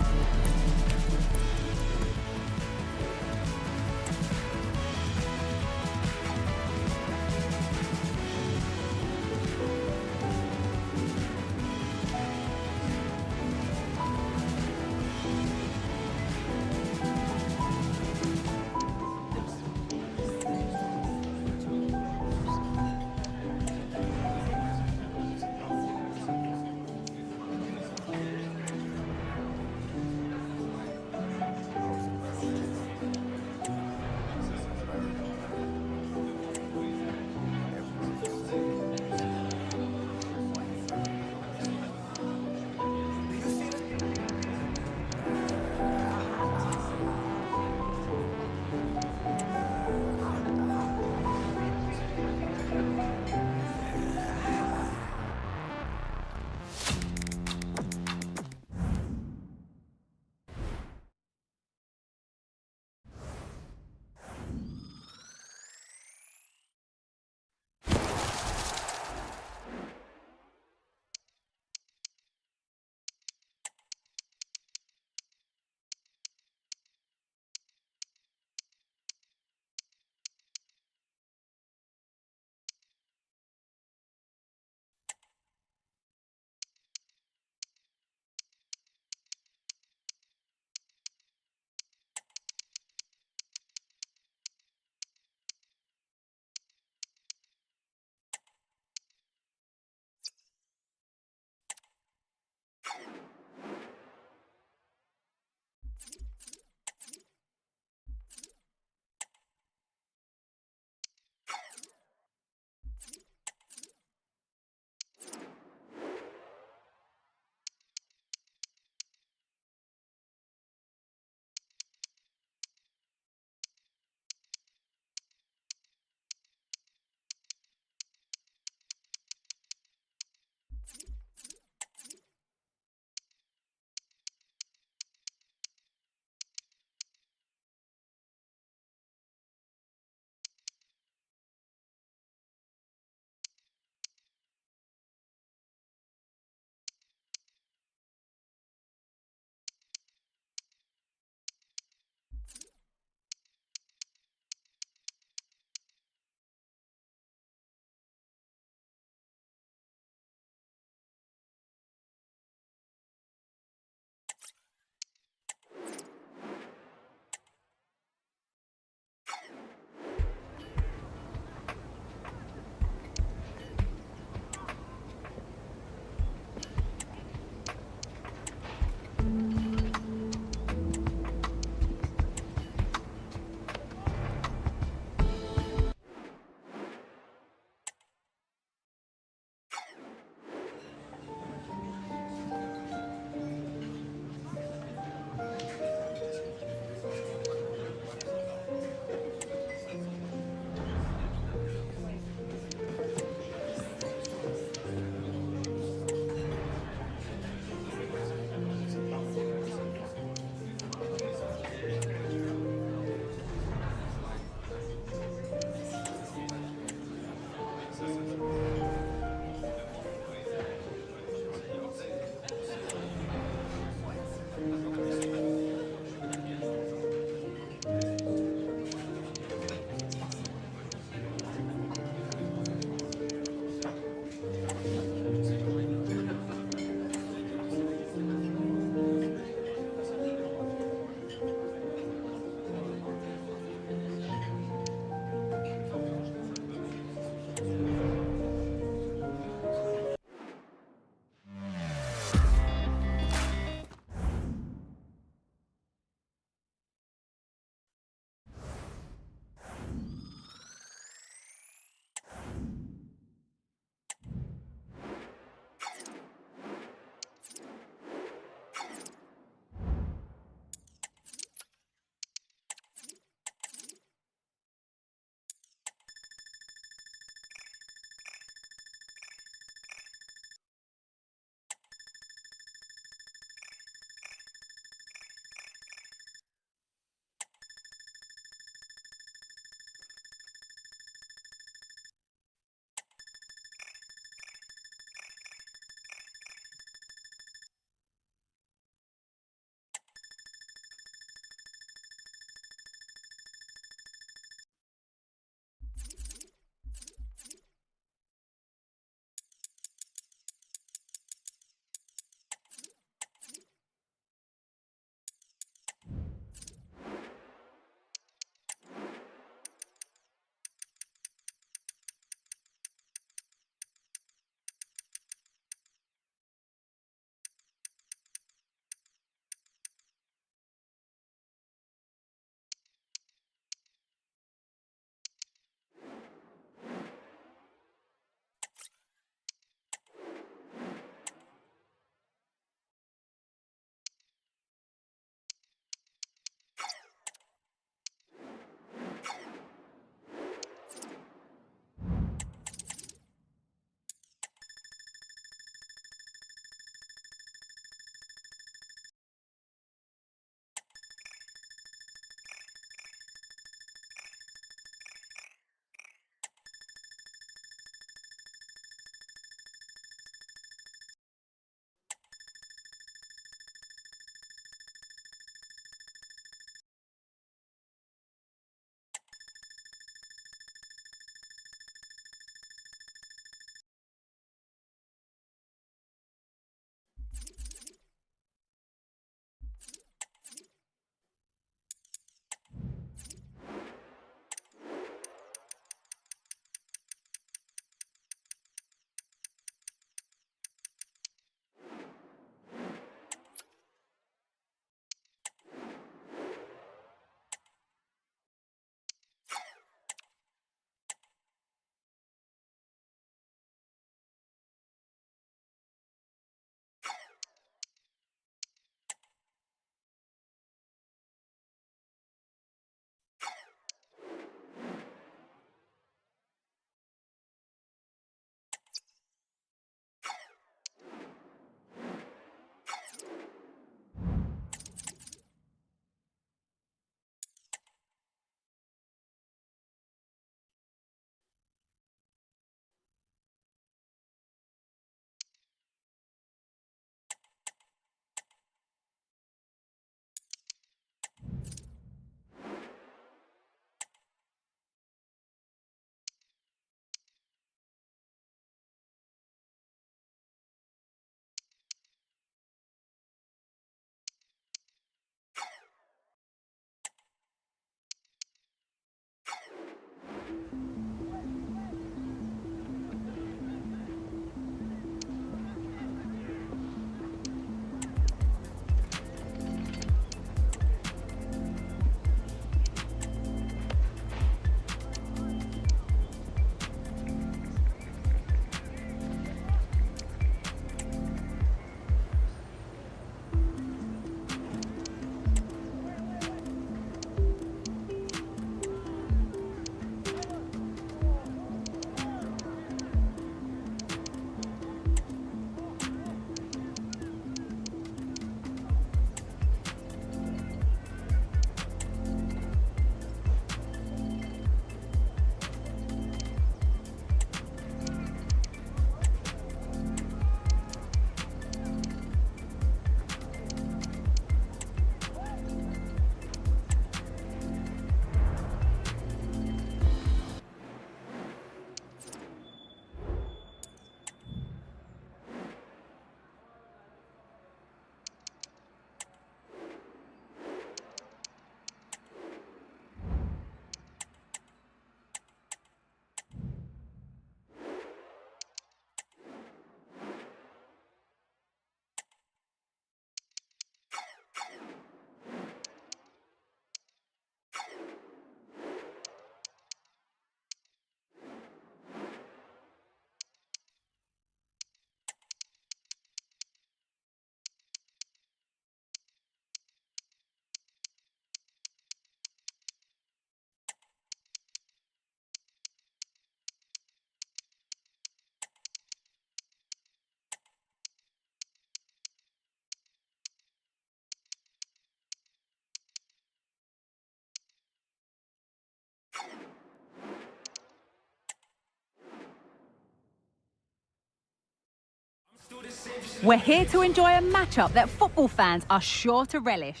We're here to enjoy a matchup that football fans are sure to relish.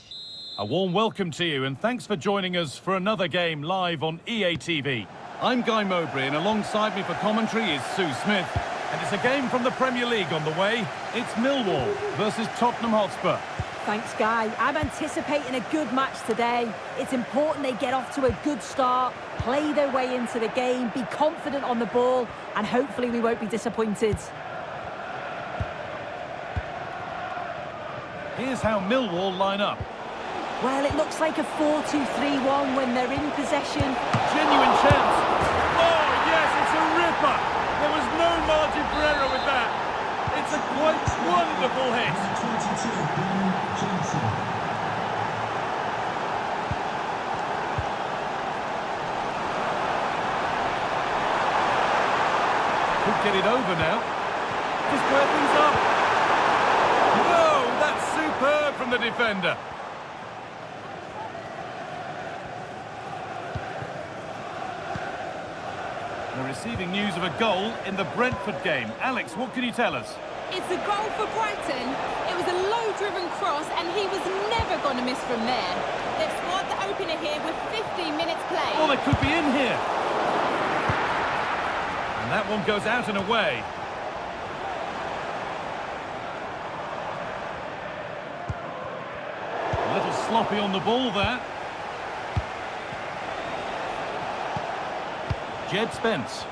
A warm welcome to you and thanks for joining us for another game live on EA TV. I'm Guy Mowbray and alongside me for commentary is Sue Smith. And it's a game from the Premier League on the way. It's Millwall versus Tottenham Hotspur. Thanks, Guy. I'm anticipating a good match today. It's important they get off to a good start, play their way into the game, be confident on the ball, and hopefully we won't be disappointed. Here's how Millwall line up. Well, it looks like a 4-2-3-1 when they're in possession. Genuine chance. Oh, yes, it's a ripper. There was no margin for error with that. It's a quite wonderful hit. Could get it over now. To square things up. No, that's superb from the defender. We're receiving news of a goal in the Brentford game. Alex, what can you tell us? It's a goal for Brighton. It was a low-driven cross and he was never going to miss from there. They've scored the opener here with 15 minutes played. Oh, they could be in here. And that one goes out and away. A little sloppy on the ball there. Jed Spence.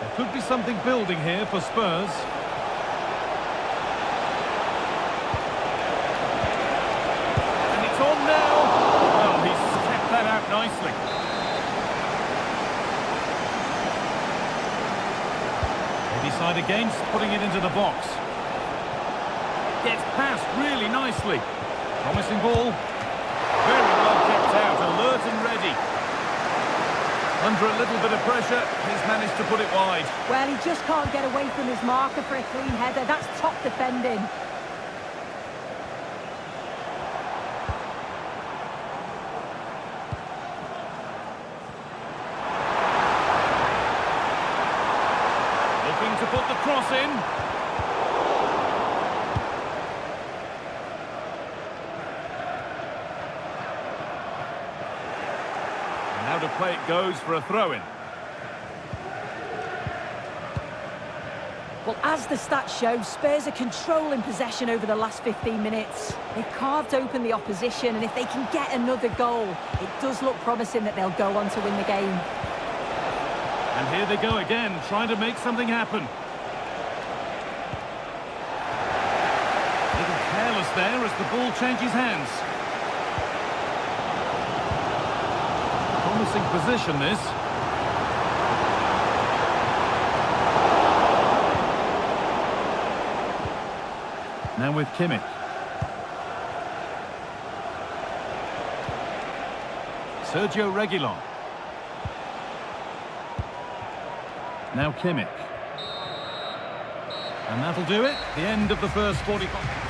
There could be something building here for Spurs. And it's on now. Well, he's kept that out nicely. They decide against putting it into the box. Gets past really nicely. Promising ball. Very well kept out, alert and ready. Under a little bit of pressure, he's managed to put it wide. Well, he just can't get away from his marker for a clean header. That's top defending. Looking to put the cross in. Now to play it goes for a throw-in. Well, as the stats show, Spurs are controlling possession over the last 15 minutes. They've carved open the opposition, and if they can get another goal, it does look promising that they'll go on to win the game. And here they go again, trying to make something happen. A little careless there as the ball changes hands. Promising position, this. Now with Kimmich. Sergio Reguilon. Now Kimmich. And that'll do it. The end of the first 45.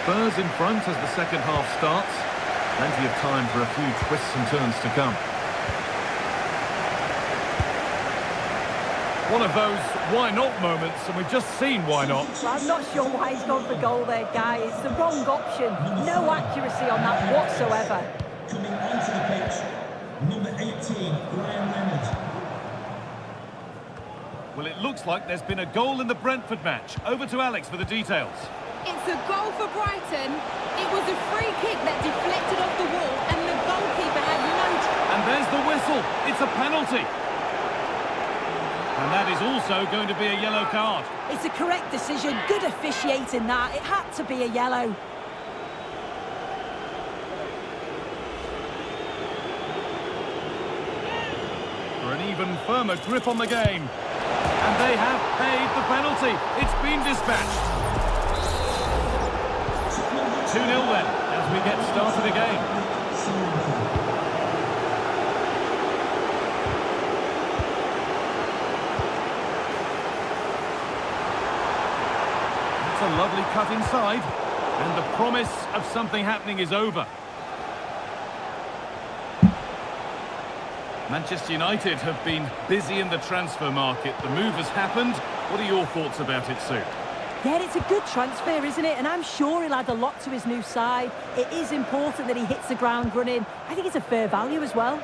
Spurs in front as the second half starts. Plenty of time for a few twists and turns to come. One of those why not moments, and we've just seen why not. Well, I'm not sure why he's gone for goal there, Guy. It's the wrong option. No accuracy on that whatsoever. Coming onto the pitch, number 18, Ryan Reynolds. Well, it looks like there's been a goal in the Brentford match. Over to Alex for the details. It's a goal for Brighton. It was a free kick that deflected off the wall and the goalkeeper had no... And there's the whistle. It's a penalty. And that is also going to be a yellow card. It's a correct decision. Good officiating that. It had to be a yellow. For an even firmer grip on the game. And they have paid the penalty. It's been dispatched. 2-0 then, as we get started again. That's a lovely cut inside, and the promise of something happening is over. Manchester United have been busy in the transfer market. The move has happened. What are your thoughts about it, Sue? Yeah, it's a good transfer, isn't it? And I'm sure he'll add a lot to his new side. It is important that he hits the ground running. I think it's a fair value as well.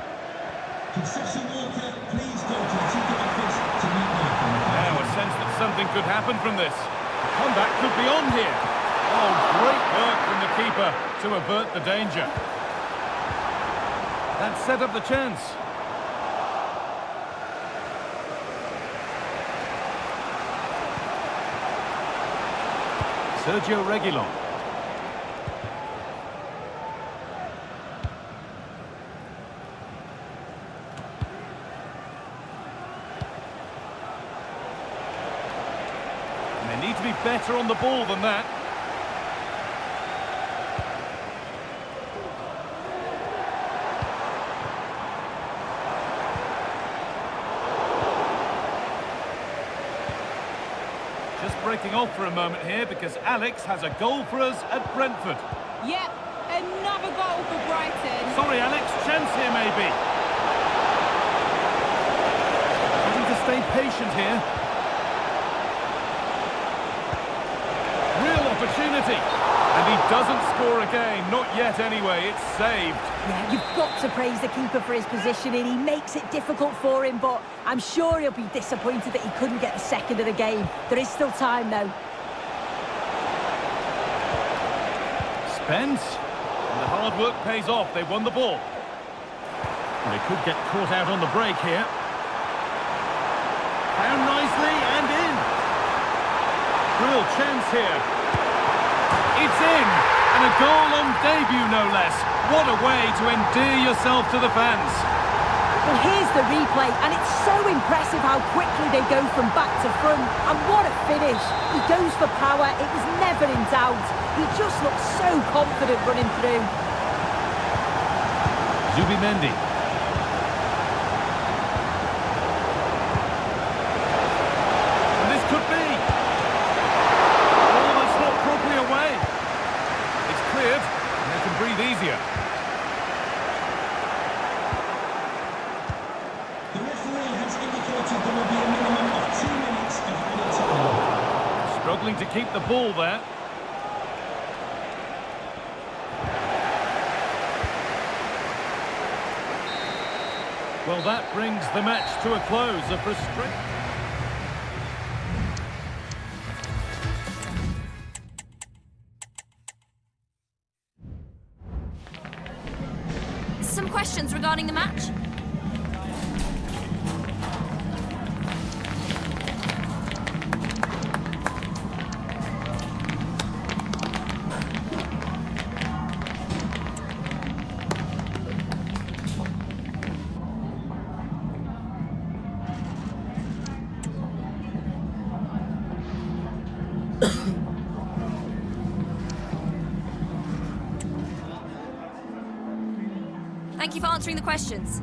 Concession worker, please go to the ticket office to meet me. Now a sense that something could happen from this. The comeback could be on here. Oh, great work from the keeper to avert the danger. That set up the chance. Sergio Reguilon. And they need to be better on the ball than that. Just breaking off for a moment here because Alex has a goal for us at Brentford. Yep, another goal for Brighton. Sorry, Alex, chance here maybe. Having to stay patient here. Real opportunity. And he doesn't score again, not yet anyway, it's saved. Yeah, you've got to praise the keeper for his positioning. He makes it difficult for him, but I'm sure he'll be disappointed that he couldn't get the second of the game. There is still time, though. Spence. And the hard work pays off, they won the ball. And they could get caught out on the break here. Found nicely and in. Real chance here. It's in, and a goal on debut, no less. What a way to endear yourself to the fans. Well, here's the replay, and it's so impressive how quickly they go from back to front. And what a finish. He goes for power. It was never in doubt. He just looks so confident running through. Zubimendi. And this could be. Oh, that's not properly away. It's cleared, and they can breathe easier. The referee has indicated there will be a minimum of 2 minutes of added time. Struggling to keep the ball there. Well, that brings the match to a close. A frustrating... Some questions regarding the match? Thank you for answering the questions.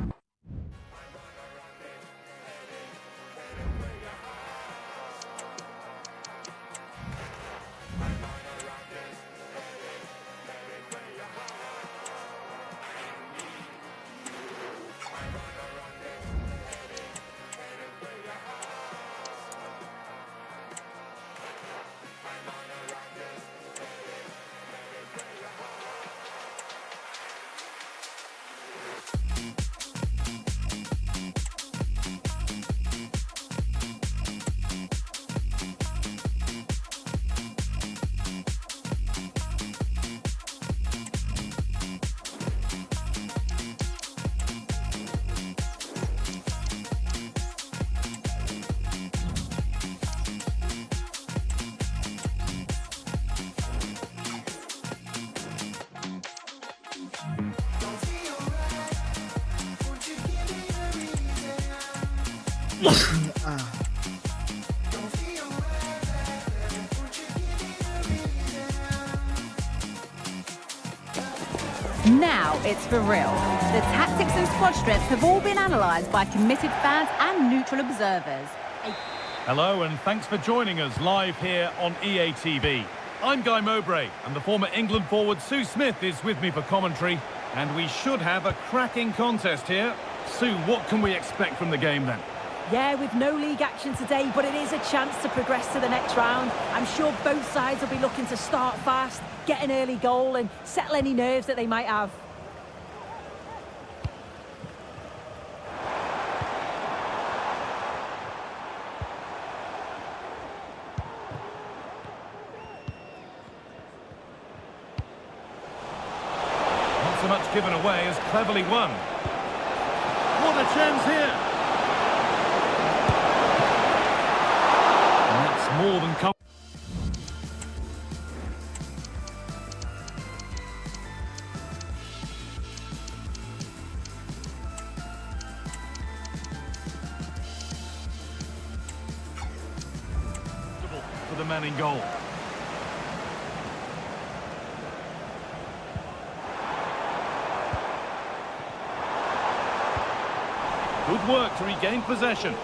Now it's for real. The tactics and squad strips have all been analysed by committed fans and neutral observers. Hello and thanks for joining us live here on EA TV. I'm Guy Mowbray and the former England forward Sue Smith is with me for commentary, and we should have a cracking contest here. Sue, what can we expect from the game then? Yeah, with no league action today, but it is a chance to progress to the next round. I'm sure both sides will be looking to start fast, get an early goal and settle any nerves that they might have. Not so much given away as cleverly won. What a chance here! And that's more than comfortable. For the man in goal. Good work to regain possession.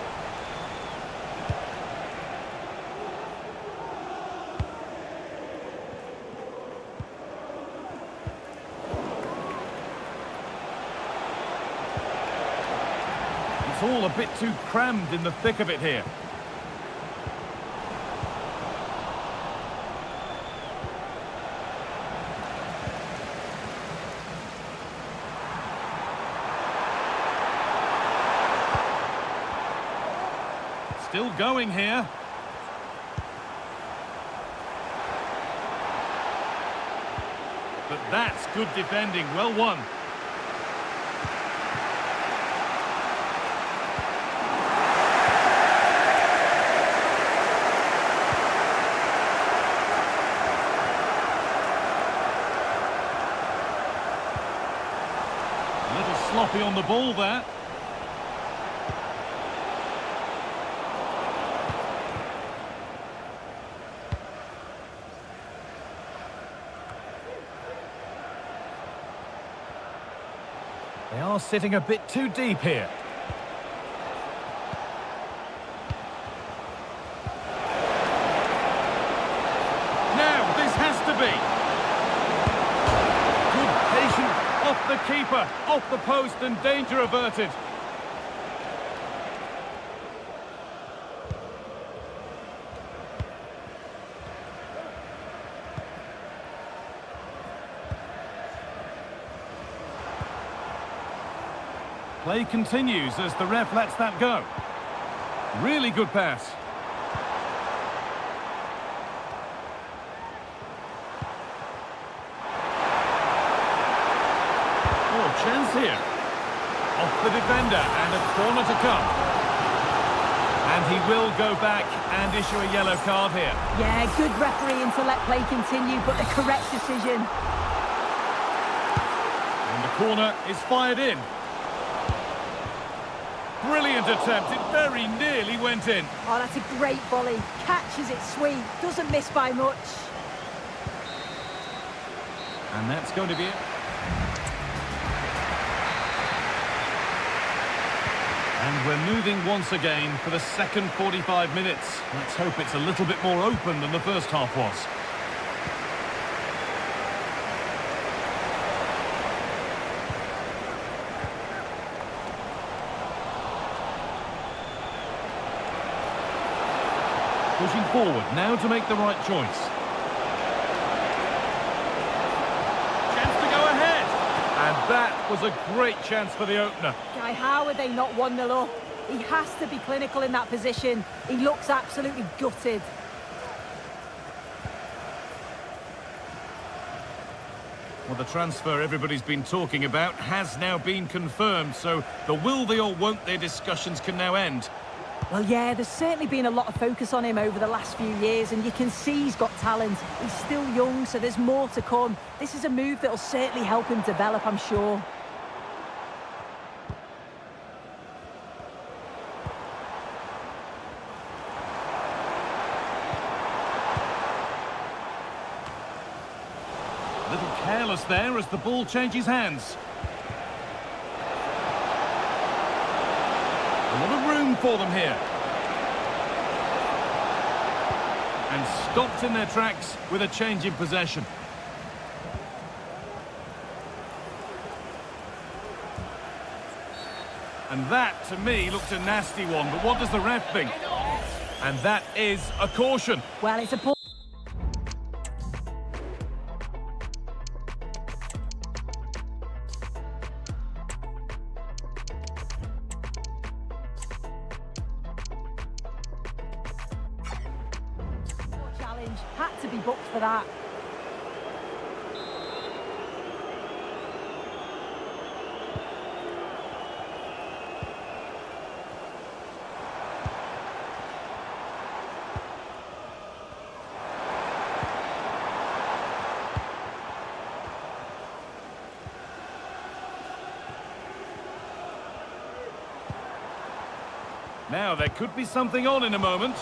It's all a bit too crammed in the thick of it here. Still going here. But that's good defending, well won. A little sloppy on the ball there. They are sitting a bit too deep here. Now, this has to be. Good patience off the keeper, off the post, and danger averted. Play continues as the ref lets that go. Really good pass. Oh, chance here. Off the defender and a corner to come. And he will go back and issue a yellow card here. Yeah, good refereeing to let play continue, but the correct decision. And the corner is fired in. Brilliant attempt, it very nearly went in. Oh, that's a great volley. Catches it sweet, doesn't miss by much. And that's going to be it. And we're moving once again for the second 45 minutes. Let's hope it's a little bit more open than the first half was. Pushing forward now to make the right choice. Chance to go ahead. And that was a great chance for the opener. Guy, how are they not 1-0 up? He has to be clinical in that position. He looks absolutely gutted. Well, the transfer everybody's been talking about has now been confirmed, so the will they or won't they discussions can now end. Well, yeah, there's certainly been a lot of focus on him over the last few years, and you can see he's got talent. He's still young, so there's more to come. This is a move that will certainly help him develop, I'm sure. A little careless there as the ball changes hands. A lot of room for them here. And stopped in their tracks with a change in possession. And that, to me, looked a nasty one. But what does the ref think? And that is a caution. Well, it's a poor challenge. Had to be booked for that. Now, there could be something on in a moment,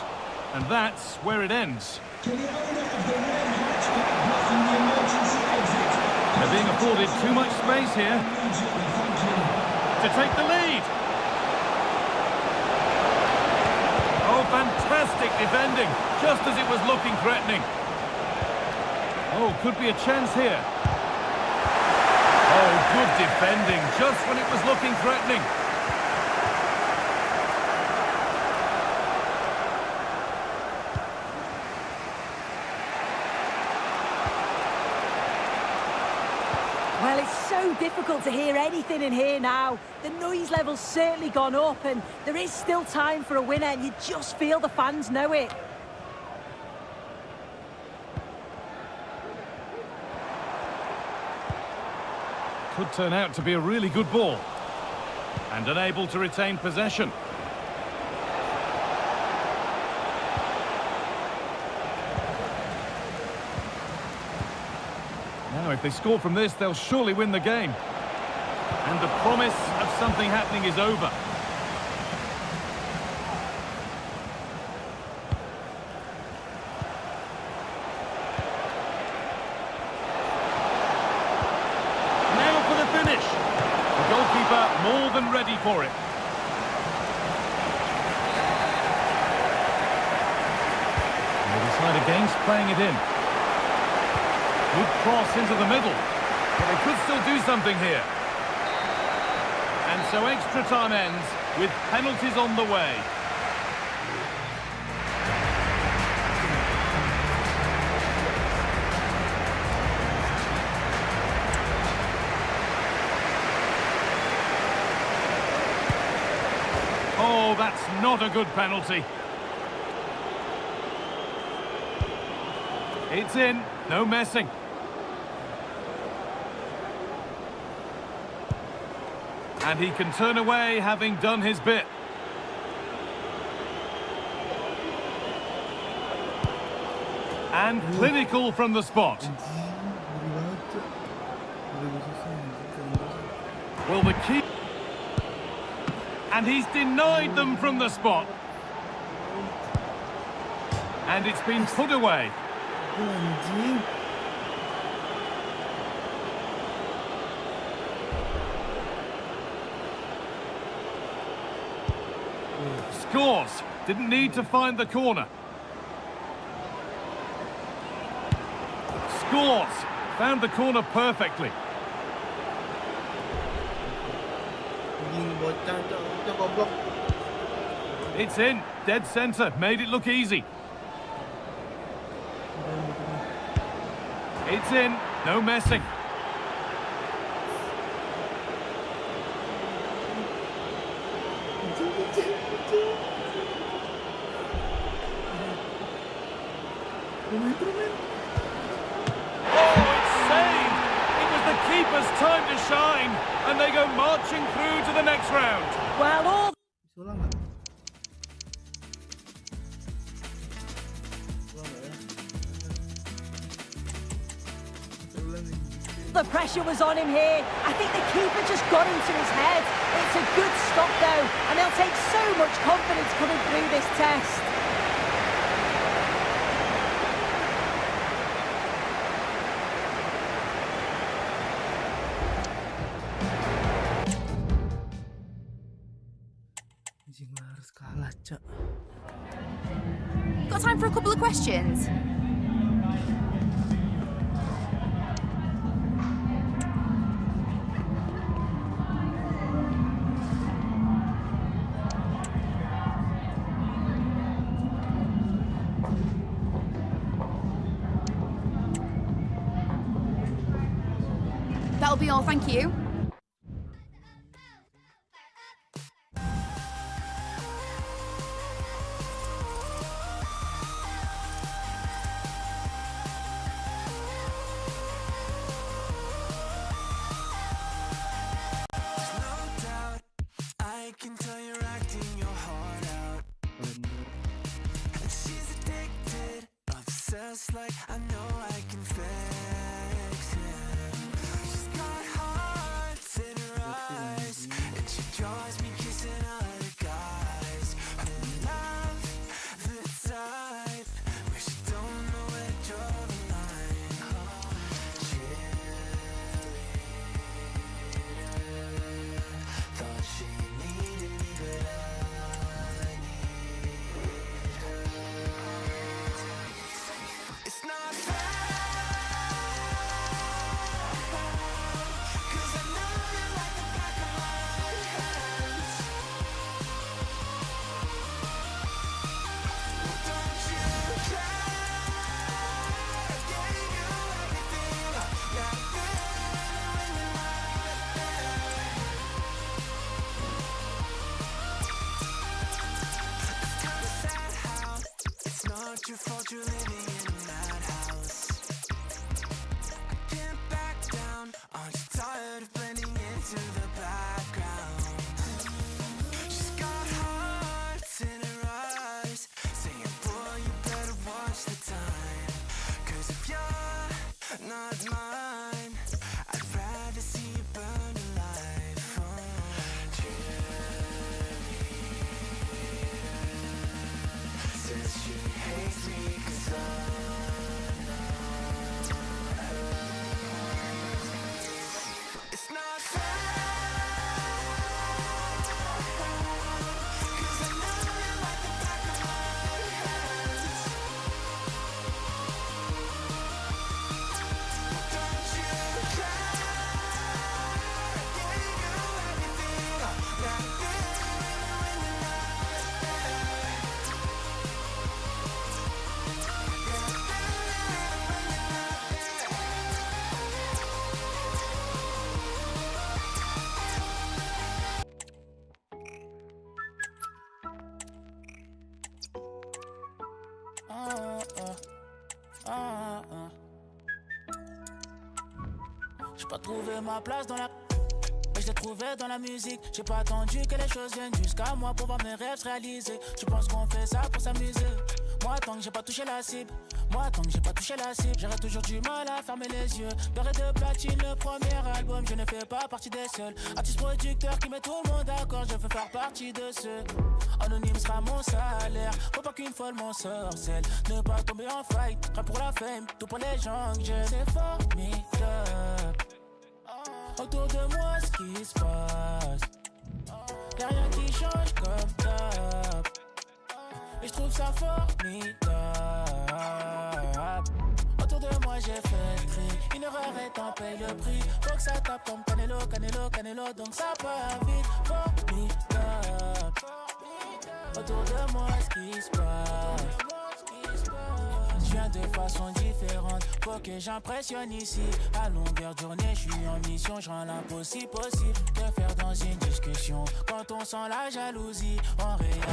and that's where it ends. To the owner of the red hatchback blocking the emergency exit. They're being afforded too much space here Immediately, thank you. to take the lead. Oh, fantastic defending, just as it was looking threatening. Oh, could be a chance here. Oh, good defending, just when it was looking threatening. Well, it's so difficult to hear anything in here now. The noise level's certainly gone up, and there is still time for a winner, and you just feel the fans know it. Could turn out to be a really good ball. And unable to retain possession. Now, if they score from this, they'll surely win the game. And the promise of something happening is over. Now for the finish. The goalkeeper more than ready for it. They decide against playing it in. Good cross into the middle. But they could still do something here. And so extra time ends with penalties on the way. Oh, that's not a good penalty. It's in, no messing. And he can turn away, having done his bit. And clinical from the spot. Well, the key... And he's denied them from the spot. And it's been put away. Scores. Didn't need to find the corner. Scores. Found the corner perfectly. It's in. Dead centre. Made it look easy. It's in. No messing. Oh, it's saved! It was the keeper's time to shine, and they go marching through to the next round. Well, all the pressure was on him here. I think the keeper just got into his head. It's a good stop though, and they'll take so much confidence coming through this test. Got time for a couple of questions? That'll be all, thank you. I can tell you're acting your heart out. And she's addicted, obsessed, like I know I can fix it. She's got hearts in her eyes, and she draws me kissing other guys. I love the type where she don't know where to draw the line. Thought she needed me, but I need her. It's not fair, 'cause I know you like the back of my hands. Don't you care? I gave you everything, got a feeling when you're not there. Sad how it's not your fault you're living in a madhouse. I can't back down, aren't you tired of blending into the background? She's got hearts in her eyes, saying, boy, you better watch the time. 'Cause if you're not mine, I'd rather see you burn alive. Says she hates me 'cause I'm not her. It's not fair, 'cause I know you like the back of my hands. Don't you care? I gave you everything, got a feeling when you're not there. J'ai pas trouvé ma place dans la... Mais je l'ai trouvé dans la musique. J'ai pas attendu que les choses viennent jusqu'à moi pour voir mes rêves se réaliser. Tu penses qu'on fait ça pour s'amuser? Moi tant que j'ai pas touché la cible, moi tant que j'ai pas touché la cible, j'aurais toujours du mal à fermer les yeux. Beurre et de platine, le premier album, je ne fais pas partie des seuls. Artiste producteur qui met tout le monde d'accord, je veux faire partie de ceux. Anonyme sera mon salaire, faut pas qu'une folle m'en sorcelle. Ne pas tomber en fight, rien pour la fame, tout pour les gens que j'aime. C'est formidable. Autour de moi ce qui se passe, y'a rien qui change comme d'hab. Et je trouve ça formidable. Autour de moi j'ai fait le tri, une erreur et t'en payes le prix. Faut que ça tape comme Canelo, Canelo, Canelo, donc ça part vite. Formidable. Autour de moi ce qui se passe, je viens de façon différente, faut que j'impressionne ici. À longueur de journée, je suis en mission, je rends l'impossible possible. Que faire dans une discussion quand on sent la jalousie en réalité?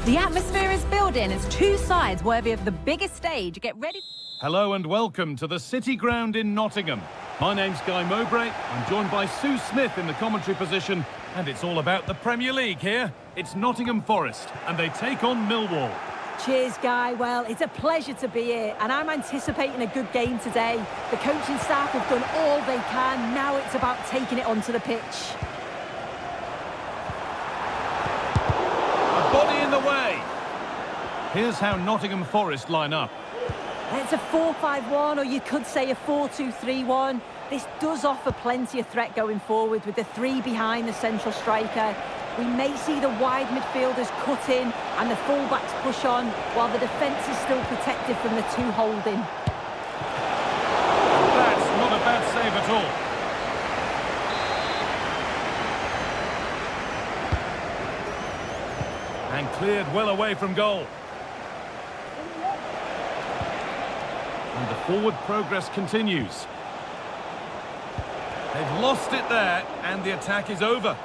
The atmosphere is building as two sides worthy of the biggest stage get ready. Hello and welcome to the City Ground in Nottingham. My name's Guy Mowbray. I'm joined by Sue Smith in the commentary position, and it's all about the Premier League here. It's Nottingham Forest, and they take on Millwall. Cheers, Guy. Well, it's a pleasure to be here, and I'm anticipating a good game today. The coaching staff have done all they can. Now it's about taking it onto the pitch. A body in the way. Here's how Nottingham Forest line up. It's a 4-5-1, or you could say a 4-2-3-1. This does offer plenty of threat going forward with the three behind the central striker. We may see the wide midfielders cut in and the fullbacks push on, while the defence is still protected from the two holding. That's not a bad save at all. And cleared well away from goal. And the forward progress continues. They've lost it there, and the attack is over.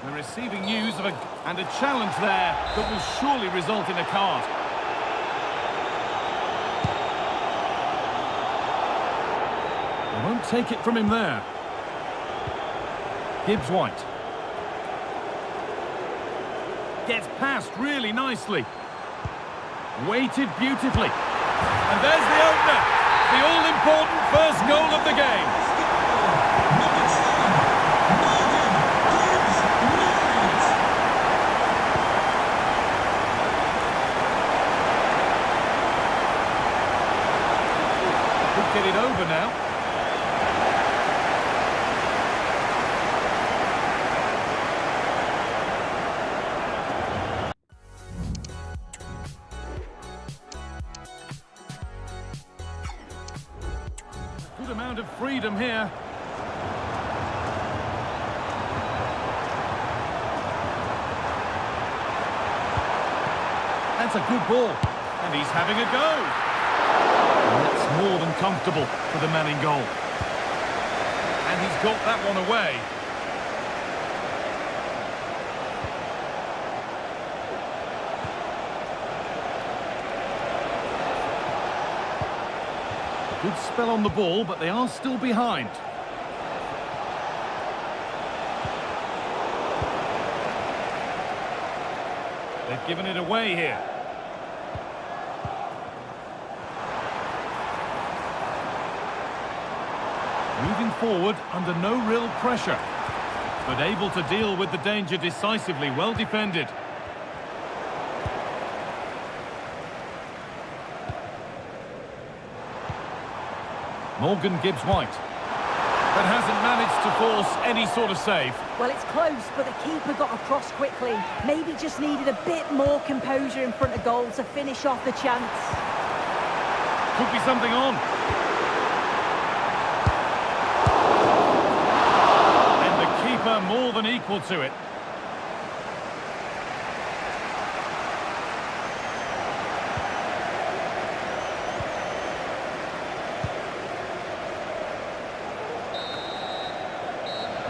We're receiving news of a challenge there that will surely result in a card. They won't take it from him there. Gibbs-White. Gets past really nicely. Weighted beautifully. And there's the opener. The all-important first goal of the game. Could get it over now. Good amount of freedom here. That's a good ball. And he's having a go. And that's more than comfortable for the man in goal. And he's got that one away. Good spell on the ball, but they are still behind. They've given it away here. Moving forward under no real pressure, but able to deal with the danger decisively. Well defended. Morgan Gibbs-White. But hasn't managed to force any sort of save. Well, it's close, but the keeper got across quickly. Maybe just needed a bit more composure in front of goal to finish off the chance. Could be something on. And the keeper more than equal to it.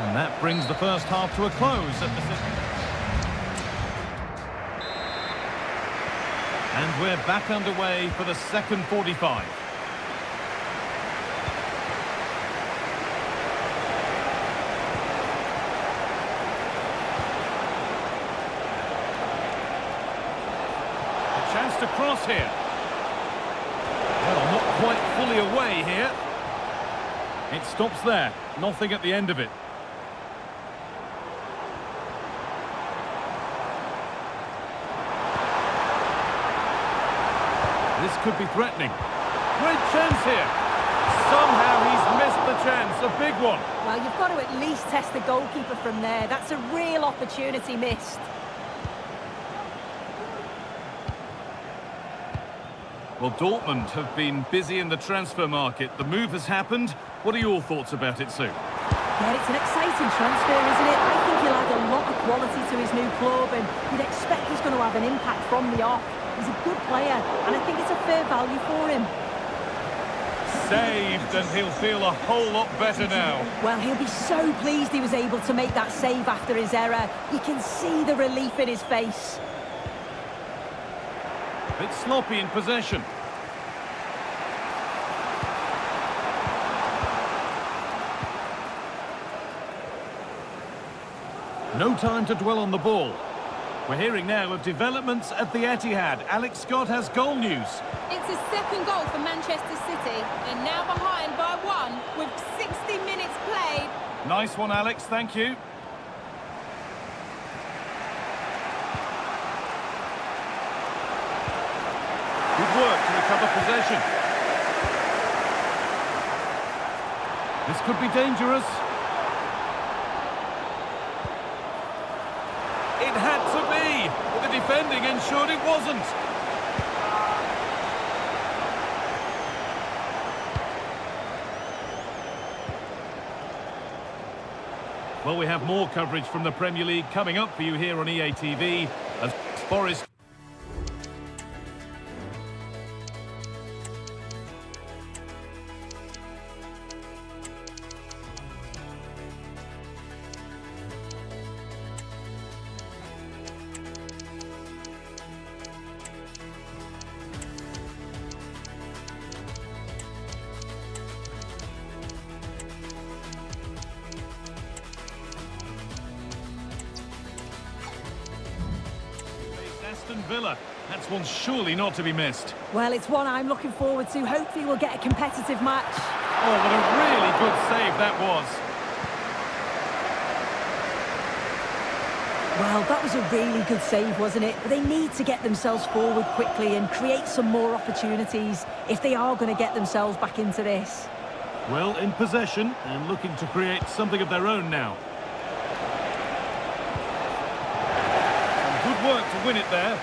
And that brings the first half to a close at the... And we're back underway for the second 45. A chance to cross here. Well, not quite fully away here. It stops there. Nothing at the end of it. This could be threatening. Great chance here. Somehow he's missed the chance. A big one. Well, you've got to at least test the goalkeeper from there. That's a real opportunity missed. Well, Dortmund have been busy in the transfer market. The move has happened. What are your thoughts about it, Sue? Yeah, it's an exciting transfer, isn't it? I think he'll add a lot of quality to his new club, and you'd expect he's going to have an impact from the off. He's a good player, and I think it's a fair value for him. Saved, and he'll feel a whole lot better now. Well, he'll be so pleased he was able to make that save after his error. You can see the relief in his face. Bit sloppy in possession. No time to dwell on the ball. We're hearing now of developments at the Etihad. Alex Scott has goal news. It's a second goal for Manchester City. They're now behind by 1 with 60 minutes played. Nice one, Alex. Thank you. Good work to recover possession. This could be dangerous. It had to be, but the defending ensured it wasn't. Well, we have more coverage from the Premier League coming up for you here on EA TV as Forest... Aston Villa. That's one surely not to be missed. Well, it's one I'm looking forward to. Hopefully we'll get a competitive match. Oh, what a really good save that was. Well, that was a really good save, wasn't it? But they need to get themselves forward quickly and create some more opportunities if they are going to get themselves back into this. Well, in possession and looking to create something of their own now. Some good work to win it there.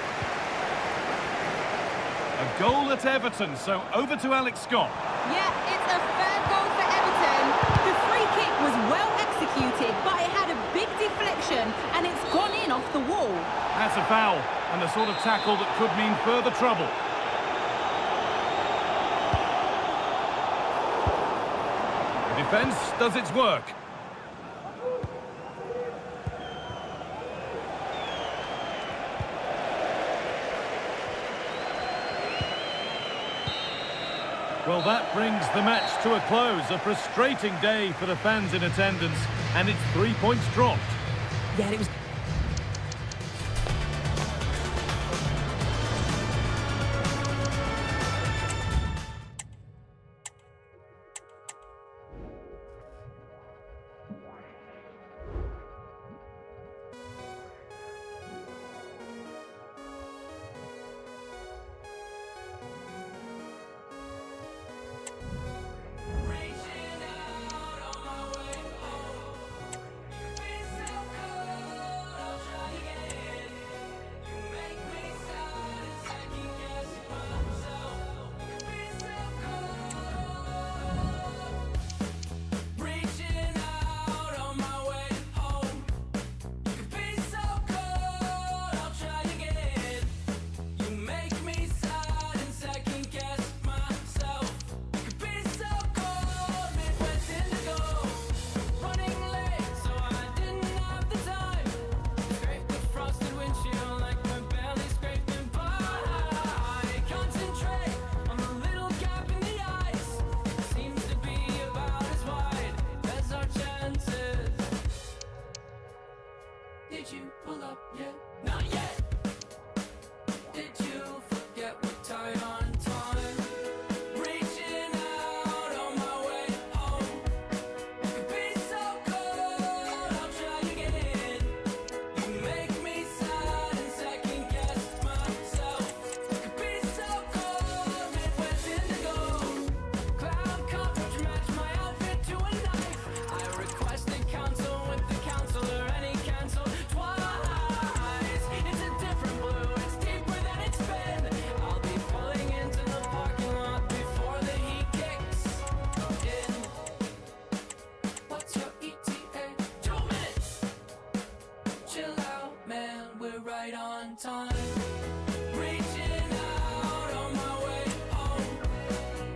A goal at Everton, so over to Alex Scott. Yeah, it's a fair goal for Everton. The free kick was well executed, but it had a big deflection and it's gone in off the wall. That's a foul, and the sort of tackle that could mean further trouble. The defence does its work. Well, that brings the match to a close. A frustrating day for the fans in attendance, and it's 3 points dropped. Yeah, it was... Did you pull up yet? Not yet. Did you forget we're tight on time? Reaching out on my way home. You could be so cold, I'll try again. You make me sad and second guess myself. You could be so cold, Midwest indigo. Cloud coverage match my outfit to a knife. I requested counsel with the counselor and he canceled. It's a different blue, it's deeper than it's been. I'll be pulling into the parking lot before the heat kicks in. What's your ETA? 2 minutes. Chill out, man, we're right on time. Reaching out on my way home.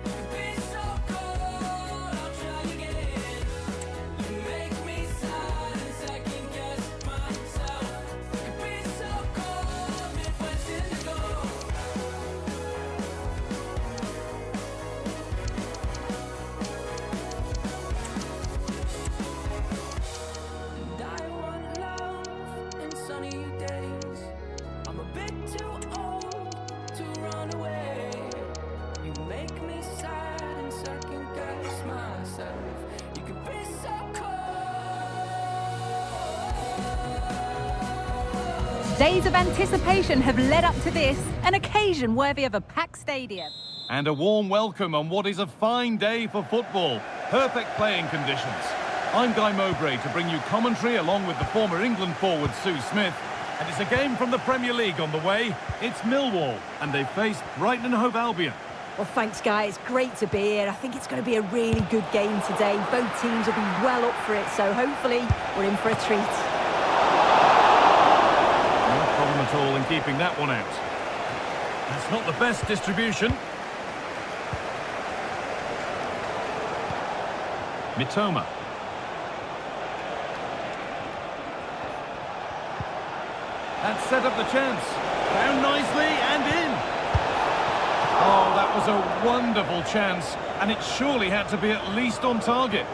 You could be so cold, I'll try again. You make me sad and second guess myself. You could be so cold, Midwest indigo. And I want love in sunny days. I'm a bit too old to run away. You make me sad and second guess myself. You could be so cold. Days of anticipation have led up to this, an occasion worthy of a packed stadium. And a warm welcome on what is a fine day for football. Perfect playing conditions. I'm Guy Mowbray to bring you commentary along with the former England forward Sue Smith. And it's a game from the Premier League on the way. It's Millwall, and they face Brighton and Hove Albion. Well, thanks, guys. Great to be here. I think it's going to be a really good game today. Both teams will be well up for it, so hopefully we're in for a treat. No problem at all in keeping that one out. That's not the best distribution. Mitoma. That set up the chance. Found nicely and in. Oh, that was a wonderful chance, and it surely had to be at least on target.